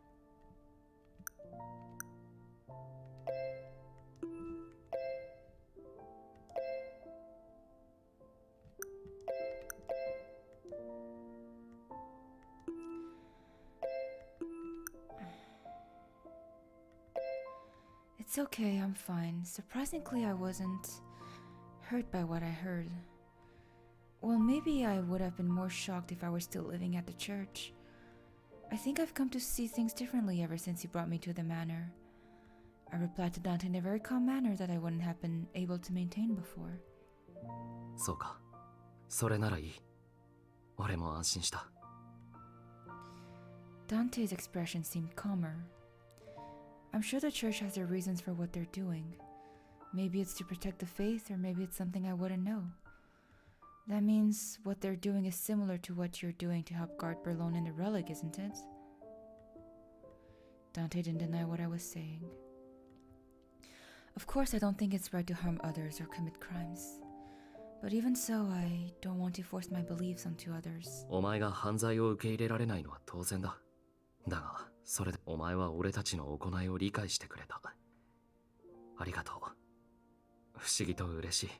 It's okay, I'm fine. Surprisingly, I wasn't hurt by what I heard. Well, maybe I would have been more shocked if I were still living at the church. I think I've come to see things differently ever since he brought me to the manor. I replied to Dante in a very calm manner that I wouldn't have been able to maintain before. そうか。それならいい。俺も安心した。Dante's expression seemed calmer. I'm sure the church has their reasons for what they're doing. Maybe it's to protect the faith, or maybe it's something I wouldn't know. That means what they're doing is similar to what you're doing to help guard Berlone and the relic, isn't it? Dante didn't deny what I was saying. Of course, I don't think it's right to harm others or commit crimes. But even so, I don't want to force my beliefs onto others. お前が犯罪を受け入れられないのは当然だ。だが、それでお前は俺たちの行いを理解してくれた。ありがとう。不思議と嬉しい。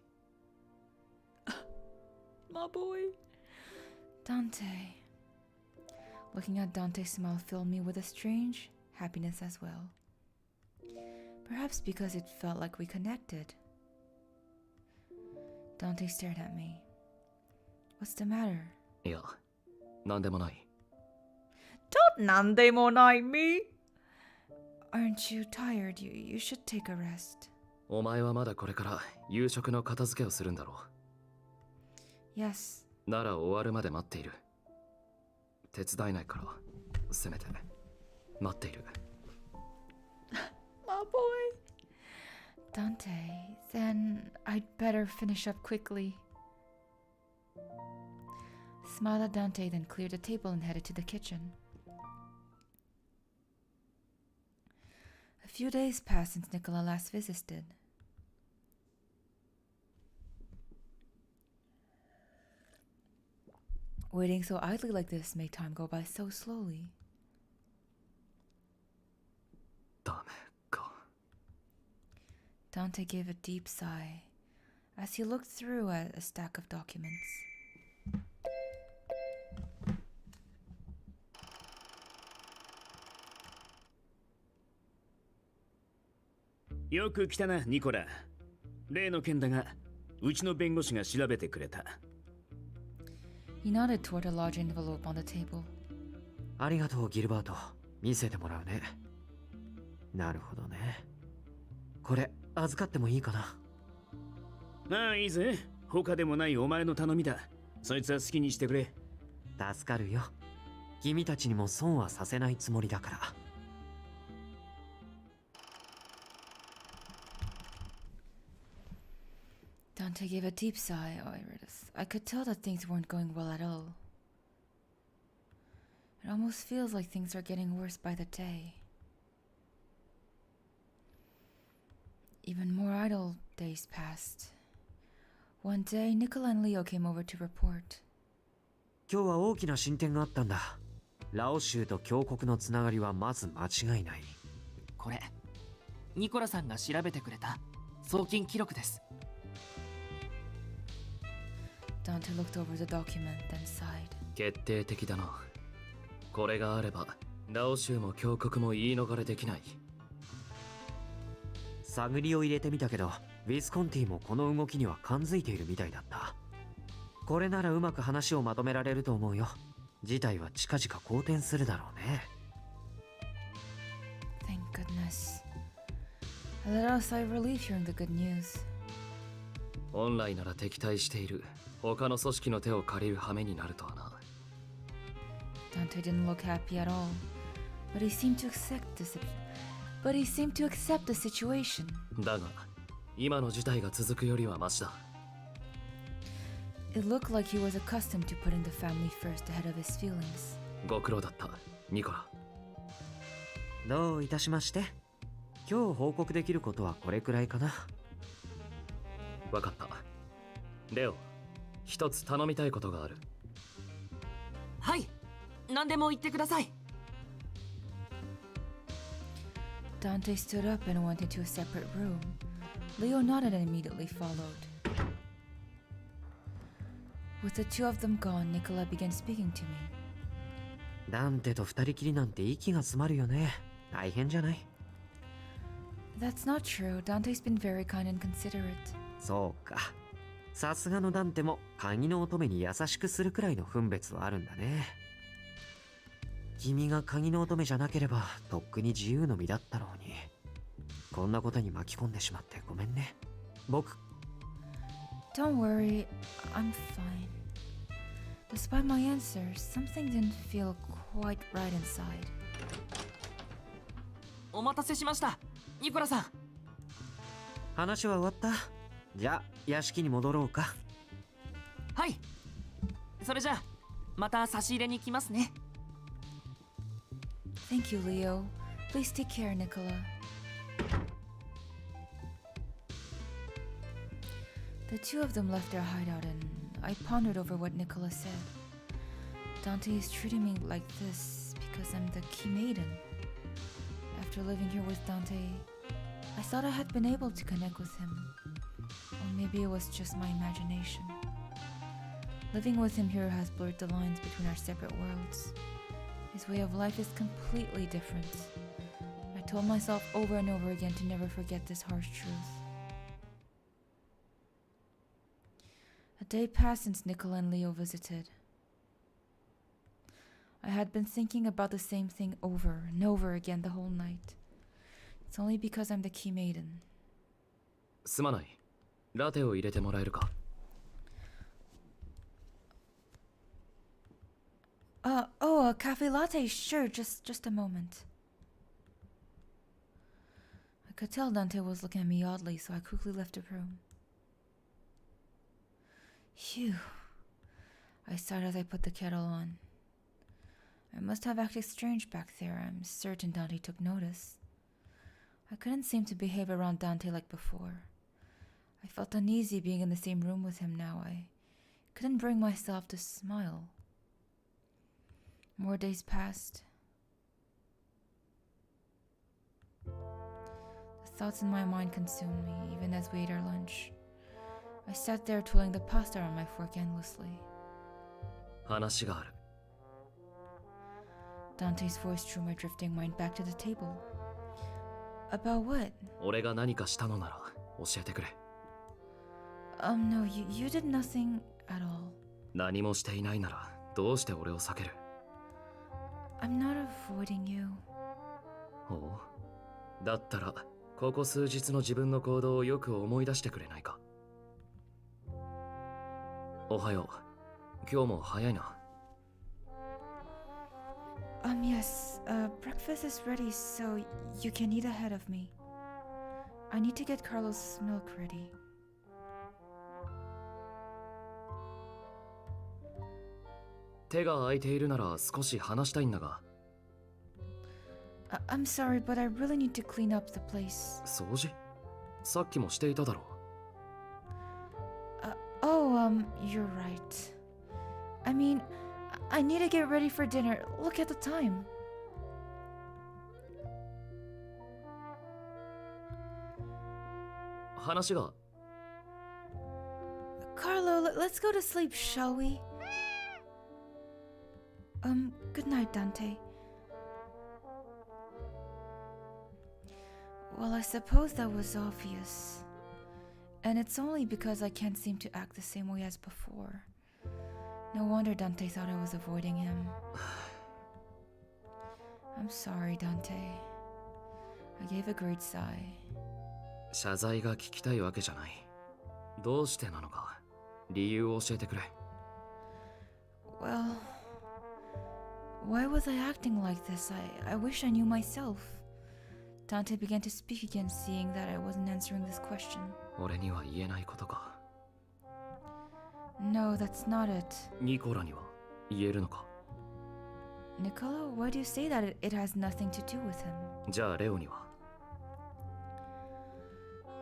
My boy. Dante. Looking at Dante's smile filled me with a strange happiness as well. Perhaps because it felt like we connected. Dante stared at me. What's the matter? いや、なんでもない。Don't nandemonai me! Aren't you tired? You should take a rest. お前はまだこれから夕食の片付けをするんだろう。Yes. なら終わるまで待っている。手伝えないから、せめて待っている。My boy. Dante, then I'd better finish up quickly. Smiled at Dante, then cleared the table and headed to the kitchen. A few days passed since Nicola last visited. Waiting so idly like this made time go by so slowly. ダメか。Dante gave a deep sigh as he looked through at a stack of documents. よく来たな、ニコラ。例の件だが、うちの弁護士が調べてくれた。He nodded toward a large envelope on the table. ありがとう、ギルバート。見せてもらうね。なるほどね。これ、預かってもいいかな。ああ、いいぜ。他でもないお前の頼みだ。そいつは好きにしてくれ。助かるよ。君たちにも損はさせないつもりだから。Dante gave a deep sigh. Oh, I could tell that things weren't going well at all. It almost feels like things are getting worse by the day. Even more idle days passed. One day, Nicola and Leo came over to report. 今日は大きな進展があったんだ。ラオ州と峡谷のつながりはまず間違いない。これニコラさんが調べてくれた送金記録です。Dante looked over the document, then sighed. 決定的だな。これがあれば、ラオ州も峡谷も言い逃れできない。探りを入れてみたけど、ウィスコンティもこの動きには感づいているみたいだった。これならうまく話をまとめられると思うよ。事態は近々好転するだろうね。Thank goodness. I let out a sigh of relief hearing the good news. 本来なら敵対している他の組織の手を借りる羽目になるとはな。Dante didn't look happy at all, but he seemed to accept the situation. だが、今の事態が続くよりはマシだ。It looked like he was accustomed to putting the family first ahead of his feelings. ご苦労だった、ニコラ。どういたしまして。今日報告できることはこれくらいかな。わかった。レオ、一つ頼みたいことがある。はい、何でも言ってください。Dante stood up and went into a separate room. Leo nodded and immediately followed. With the two of them gone, Nicola began speaking to me. ダンテと二人きりなんて息が詰まるよね。大変じゃない？ That's not true. Dante's been very kind and considerate. そうか。さすがのダンテも鍵の乙女に優しくするくらいの分別はあるんだね。君が鍵の乙女じゃなければとっくに自由の身だったろうに。こんなことに巻き込んでしまってごめんね。僕。Don't worry, I'm fine. Despite my answers, something didn't feel quite right inside. お待たせしました、ニコラさん。話は終わった。じゃあ屋敷に戻ろうか。はい。それじゃあまた差し入れに来ますね。Thank you, Leo. Please take care, Nicola. The two of them left their hideout and I pondered over what Nicola said. Dante is treating me like this because I'm the key maiden. After living here with Dante, I thought I had been able to connect with him. Or maybe it was just my imagination. Living with him here has blurred the lines between our separate worlds. His way of life is completely different. I told myself over and over again to never forget this harsh truth. A day passed since Nicola and Leo visited. I had been thinking about the same thing over and over again the whole night. It's only because I'm the key maiden. すまない。ラテを入れてもらえるか。A cafe latte, sure, just a moment. I could tell Dante was looking at me oddly, so I quickly left the room. Phew. I sighed as I put the kettle on. I must have acted strange back there. I'm certain Dante took notice. I couldn't seem to behave around Dante like before. I felt uneasy being in the same room with him now. I couldn't bring myself to smile. More days passed. The thoughts in my mind consumed me, even as we ate our lunch. I sat there twirling the pasta on my fork endlessly. 話がある。Dante's voice drew my drifting mind back to the table. About what? 俺が何かしたのなら教えてくれ。No, you did nothing at all. 何もしていないならどうして俺を避ける？ I'm not avoiding you. おう。だったらここ数日の自分の行動をよく思い出してくれないか。おはよう。今日も早いな。Yes. Breakfast is ready, so you can eat ahead of me. I need to get Carlos' milk ready. 手が空いているなら少し話したいんだが。I'm sorry, but I really need to clean up the place. 掃除？さっきもしていただろう。You're right. I mean, I need to get ready for dinner. Look at the time. Carlo, let's go to sleep, shall we? Good night, Dante. Well, I suppose that was obvious. And it's only because I can't seem to act the same way as before. No wonder Dante thought I was avoiding him. I'm sorry, Dante. I gave a great sigh. 謝罪が聞きたいわけじゃない。どうしてなのか、理由を教えてくれ。Well, why was I acting like this? I wish I knew myself. Dante began to speak again, seeing that I wasn't answering this question. 俺には言えないことか。No, that's not it. ニコラには言えるのか。Nicola, why do you say that it has nothing to do with him? じゃあレオには。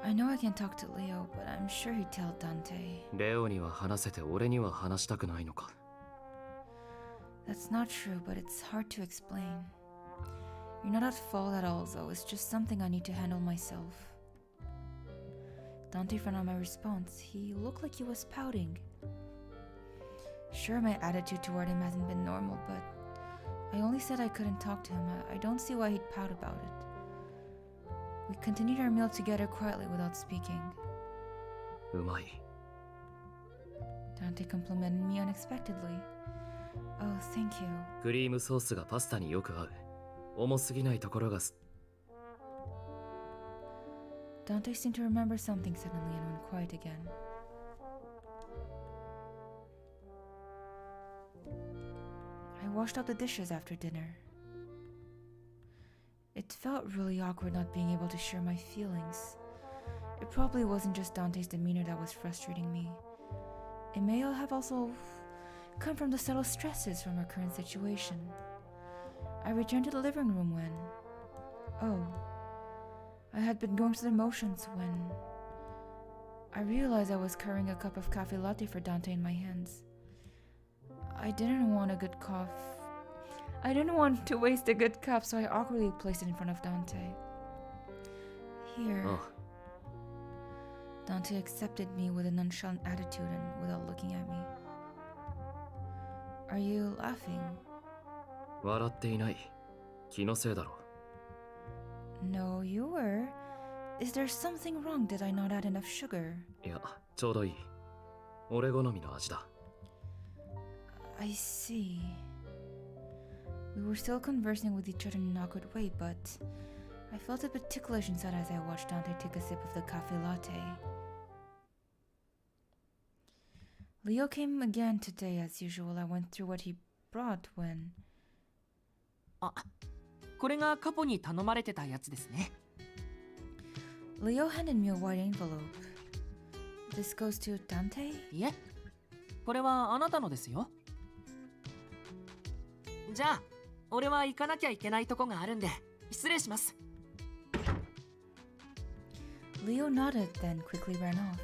I know I can't talk to Leo, but I'm sure he'd tell Dante. レオには話せて俺には話したくないのか。 That's not true, but it's hard to explain. You're not at fault at all, though. It's just something I need to handle myself. Dante found out my response. He looked like he was pouting. Sure, my attitude toward him hasn't been normal, but I only said I couldn't talk to him. I don't see why he'd pout about it. We continued our meal together quietly without speaking. うまい。 Dante complimented me unexpectedly. Oh, thank you. クリームソースがパスタによく合う。重すぎないところがDante seemed to remember something suddenly and went quiet again. I washed out the dishes after dinner. It felt really awkward not being able to share my feelings. It probably wasn't just Dante's demeanor that was frustrating me. It may have also come from the subtle stresses from our current situation. I returned to the living room when... Oh. I had been going through the motions when... I realized I was carrying a cup of cafe latte for Dante in my hands. I didn't want a good cough. I didn't want to waste a good cup, so I awkwardly placed it in front of Dante. Here. Oh. Dante accepted me with a nonchalant attitude and without looking at me. Are you laughing? 笑っていない。気のせいだろ。 No, you were. Is there something wrong? Did I not add enough sugar? いや、ちょうどいい。俺好みの味だ。 I see. We were still conversing with each other in an awkward way, but I felt a bit ticklish inside as I watched Dante take a sip of the cafe latte. Leo came again today as usual. I went through what he brought when... あ、これがカポに頼まれてたやつですね。 Leo handed me a white envelope. This goes to Dante? いえ、これはあなたのですよ。じゃあ、俺は行かなきゃいけないとこがあるんで、失礼します。 Leo nodded, then quickly ran off.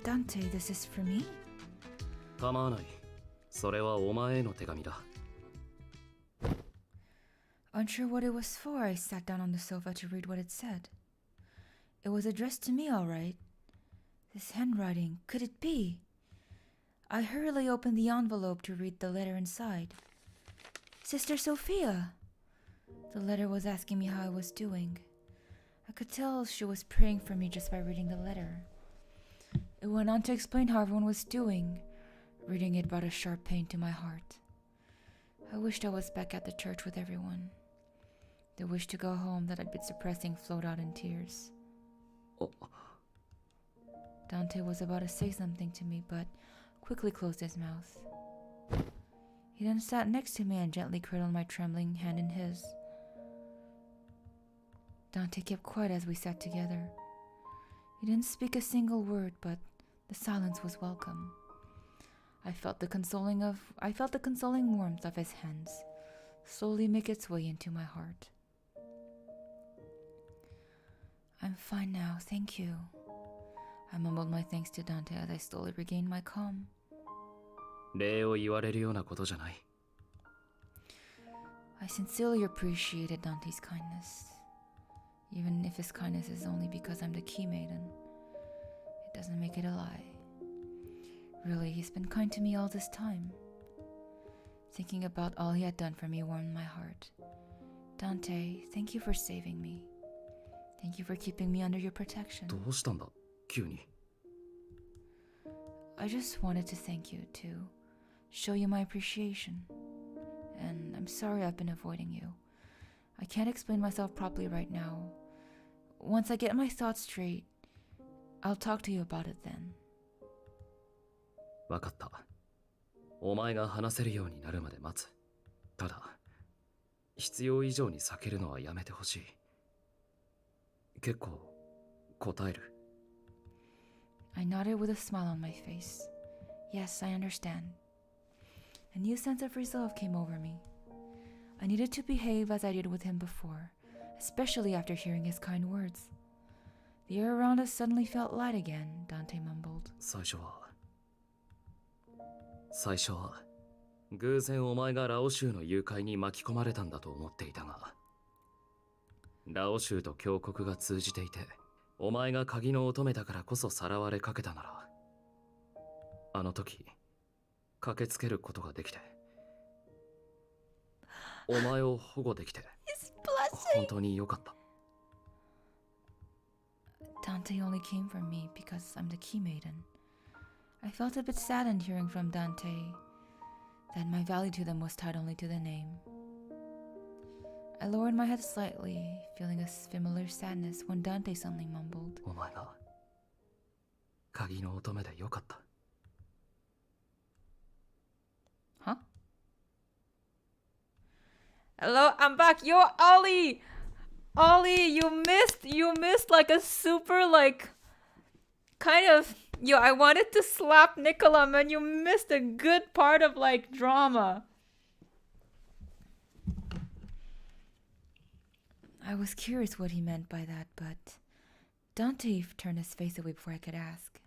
Dante, this is for me? 構わない。それはお前への手紙だ。 Unsure what it was for, I sat down on the sofa to read what it said. It was addressed to me, all right. This handwriting, could it be? I hurriedly opened the envelope to read the letter inside. Sister Sophia! The letter was asking me how I was doing. I could tell she was praying for me just by reading the letter. It went on to explain how everyone was doing. Reading it brought a sharp pain to my heart. I wished I was back at the church with everyone. The wish to go home that I'd been suppressing flowed out in tears. Oh. Dante was about to say something to me, but quickly closed his mouth. He then sat next to me and gently cradled my trembling hand in his. Dante kept quiet as we sat together. He didn't speak a single word, but the silence was welcome. I felt the consoling warmth of his hands slowly make its way into my heart. I'm fine now, thank you. I mumbled my thanks to Dante as I slowly regained my calm. 礼を言われるようなことじゃない。 I sincerely appreciated Dante's kindness. Even if his kindness is only because I'm the key maiden, it doesn't make it a lie. Really, he's been kind to me all this time. Thinking about all he had done for me warmed my heart. Dante, thank you for saving me. Thank you for keeping me under your protection. どうしたんだ急に。 I just wanted to thank you, to show you my appreciation. And I'm sorry I've been avoiding you. I can't explain myself properly right now. Once I get my thoughts straight, I'll talk to you about it then. わかった。お前が話せるようになるまで待つ。ただ、必要以上に避けるのはやめてほしい。結構、答える。I nodded with a smile on my face. Yes, I understand. A new sense of resolve came over me. I needed to behave as I did with him before, especially after hearing his kind words. The air around us suddenly felt light again, Dante mumbled. 最初は偶然お前がラオ州の誘拐に巻き込まれたんだと思っていたが、ラオ州と峡谷が通じていて、お前が鍵の乙女だからこそさらわれかけたなら、あの時駆けつけることができて、お前を保護できて本当に良かった。 Dante only came from me because I'm the key maiden. I felt a bit saddened hearing from Dante that my value to them was tied only to the name. I lowered my head slightly, feeling a familiar sadness when Dante suddenly mumbled. お前が鍵の乙女で良かった。 Huh? Hello, I'm back. Yo, Ollie! Ollie, you missed like a super like kind of yo, I wanted to slap Nicola, man. You missed a good part of like drama. I was curious what he meant by that, but Dante turned his face away before I could ask.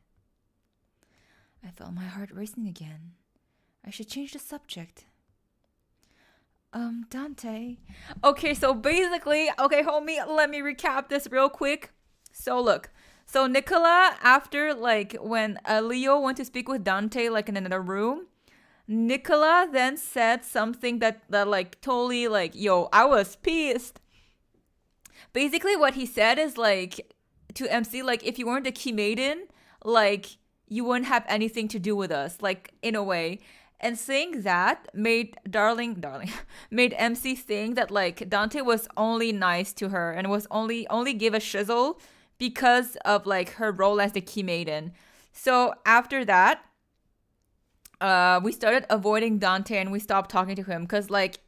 I felt my heart racing again. I should change the subject. Dante. Okay, so basically, okay, homie, let me recap this real quick. So look, so Nicola, after like when Leo went to speak with Dante like in another room, Nicola then said something that like totally like, yo, I was pissed. Basically what he said is like to MC, like if you weren't a key maiden, like you wouldn't have anything to do with us, like in a way. And saying that made made MC think that like Dante was only nice to her and was only give a shizzle because of like her role as the key maiden. So after that, we started avoiding Dante and we stopped talking to him because like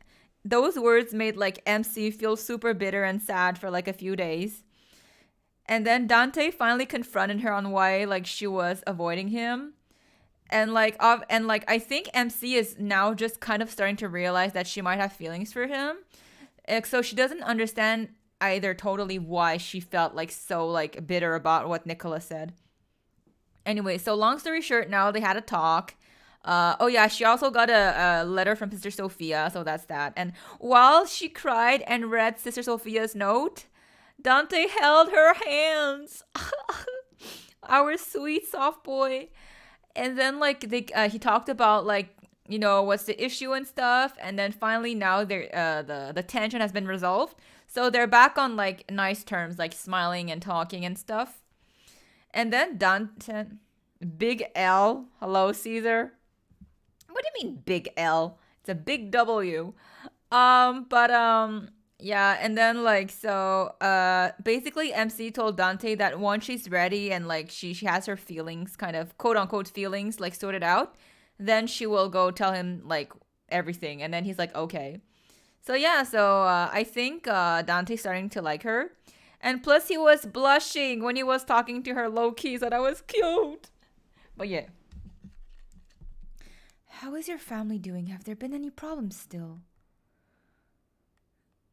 those words made like MC feel super bitter and sad for like a few days. And then Dante finally confronted her on why like she was avoiding him. And like I think MC is now just kind of starting to realize that she might have feelings for him. So she doesn't understand either totally why she felt like so like bitter about what Nicola said. Anyway, so long story short, now they had a talk. Oh yeah, she also got a letter from Sister Sophia, so that's that. And while she cried and read Sister Sophia's note, Dante held her hands. Our sweet soft boy. And then like he talked about like, you know, what's the issue and stuff, and then finally now the tension has been resolved, so they're back on like nice terms, like smiling and talking and stuff. And then Dante, big L, hello Caesar. What do you mean big L? It's a big W. Yeah, and then like so basically MC told Dante that once she's ready and like she has her feelings, kind of quote unquote feelings like sorted out, then she will go tell him like everything. And then he's like, okay. So yeah, so I think Dante's starting to like her. And plus he was blushing when he was talking to her low key, so that was cute. But yeah. How is your family doing? Have there been any problems still?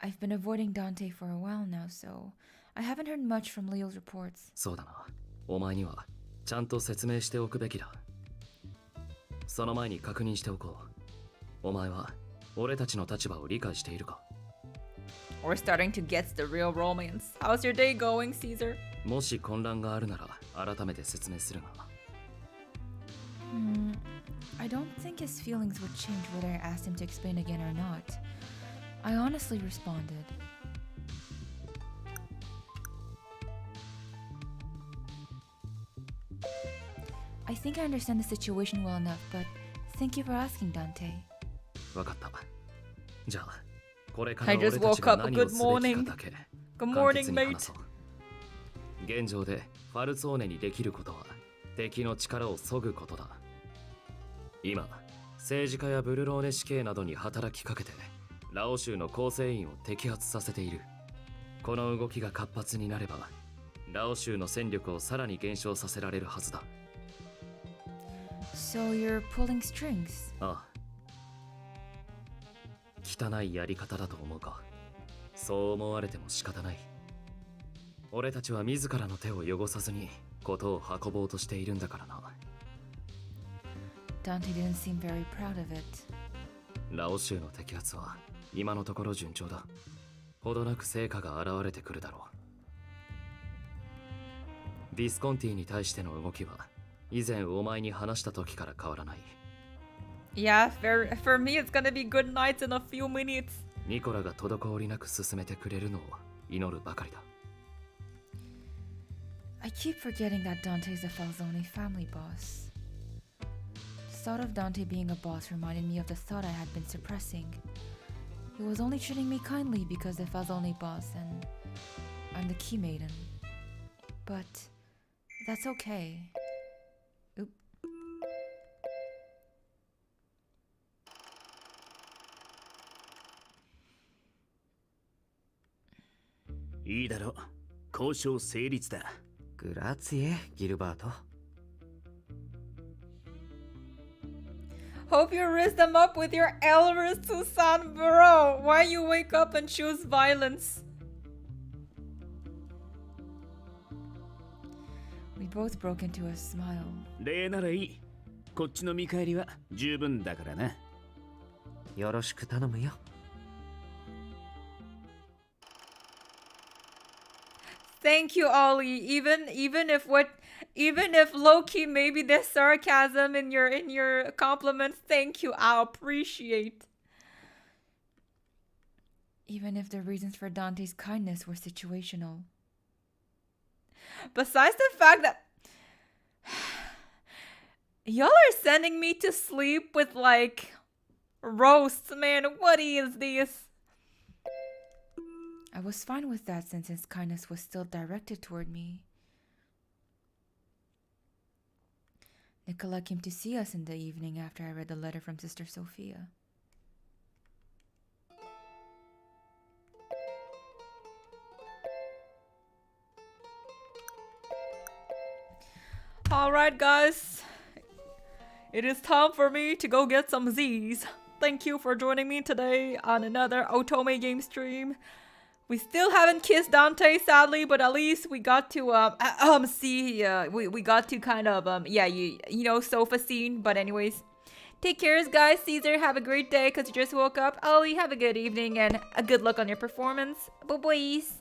I've been avoiding Dante for a while now, so I haven't heard much from Leo's reports. そうだな。お前にはちゃんと説明しておくべきだ。その前に確認しておこう。お前は俺たちの立場を理解しているか？ We're starting to get the real romance. How's your day going, Caesar? もし混乱があるなら改めて説明するが。I don't think his feelings would change whether I asked him to explain again or not. I honestly responded. I think I understand the situation well enough, but thank you for asking, Dante. わかった。じゃあ、これから I 俺 just たち woke が up. 何を Good すべきか morning. だけ Good 簡 morning, 潔に mate. 話そう。現状でファルツォーネにできることは敵の力を削ぐことだ。今、政治家やブルローネ死刑などに働きかけてラオ州の構成員を摘発させている。この動きが活発になればラオ州の戦力をさらに減少させられるはずだ。 So you're pulling strings? ああ。汚いやり方だと思うか。そう思われても仕方ない。俺たちは自らの手を汚さずに事を運ぼうとしているんだからな。Dante didn't seem very proud of it. ラオ州の摘発は今のところ順調だ。ほどなく成果が現れてくるだろう。ビスコンティに対しての動きは以前お前に話した時から変わらない。Yeah, for me it's gonna be good nights in a few minutes. ニコラが滞りなく進めてくれるのを祈るばかりだ。I keep forgetting that Dante is the Falzone family boss. The thought of Dante being a boss reminded me of the thought I had been suppressing. He was only treating me kindly because the Falzone boss and I'm the key maiden. But that's okay. Oop. いいだろう。交渉成立だ。グラツィエ、ギルバート。Hope you raise them up with your Elvis Susan, bro. Why you wake up and choose violence? We both broke into a smile. 礼ならいい。こっちの見返りは十分だからな。よろしく頼むよ。Thank you, Ollie. Even if low-key maybe there's sarcasm in your compliments, thank you. I appreciate. Even if the reasons for Dante's kindness were situational. Besides the fact that y'all are sending me to sleep with like roasts, man. What is this? I was fine with that since his kindness was still directed toward me. Nicola came to see us in the evening after I read the letter from Sister Sophia. Alright guys, it is time for me to go get some Z's. Thank you for joining me today on another Otome game stream. We still haven't kissed Dante, sadly, but at least we got to see. We got to kind of you know, sofa scene. But anyways, take care, guys. Caesar, have a great day because you just woke up. Ollie, have a good evening and a good luck on your performance. Bye, boys.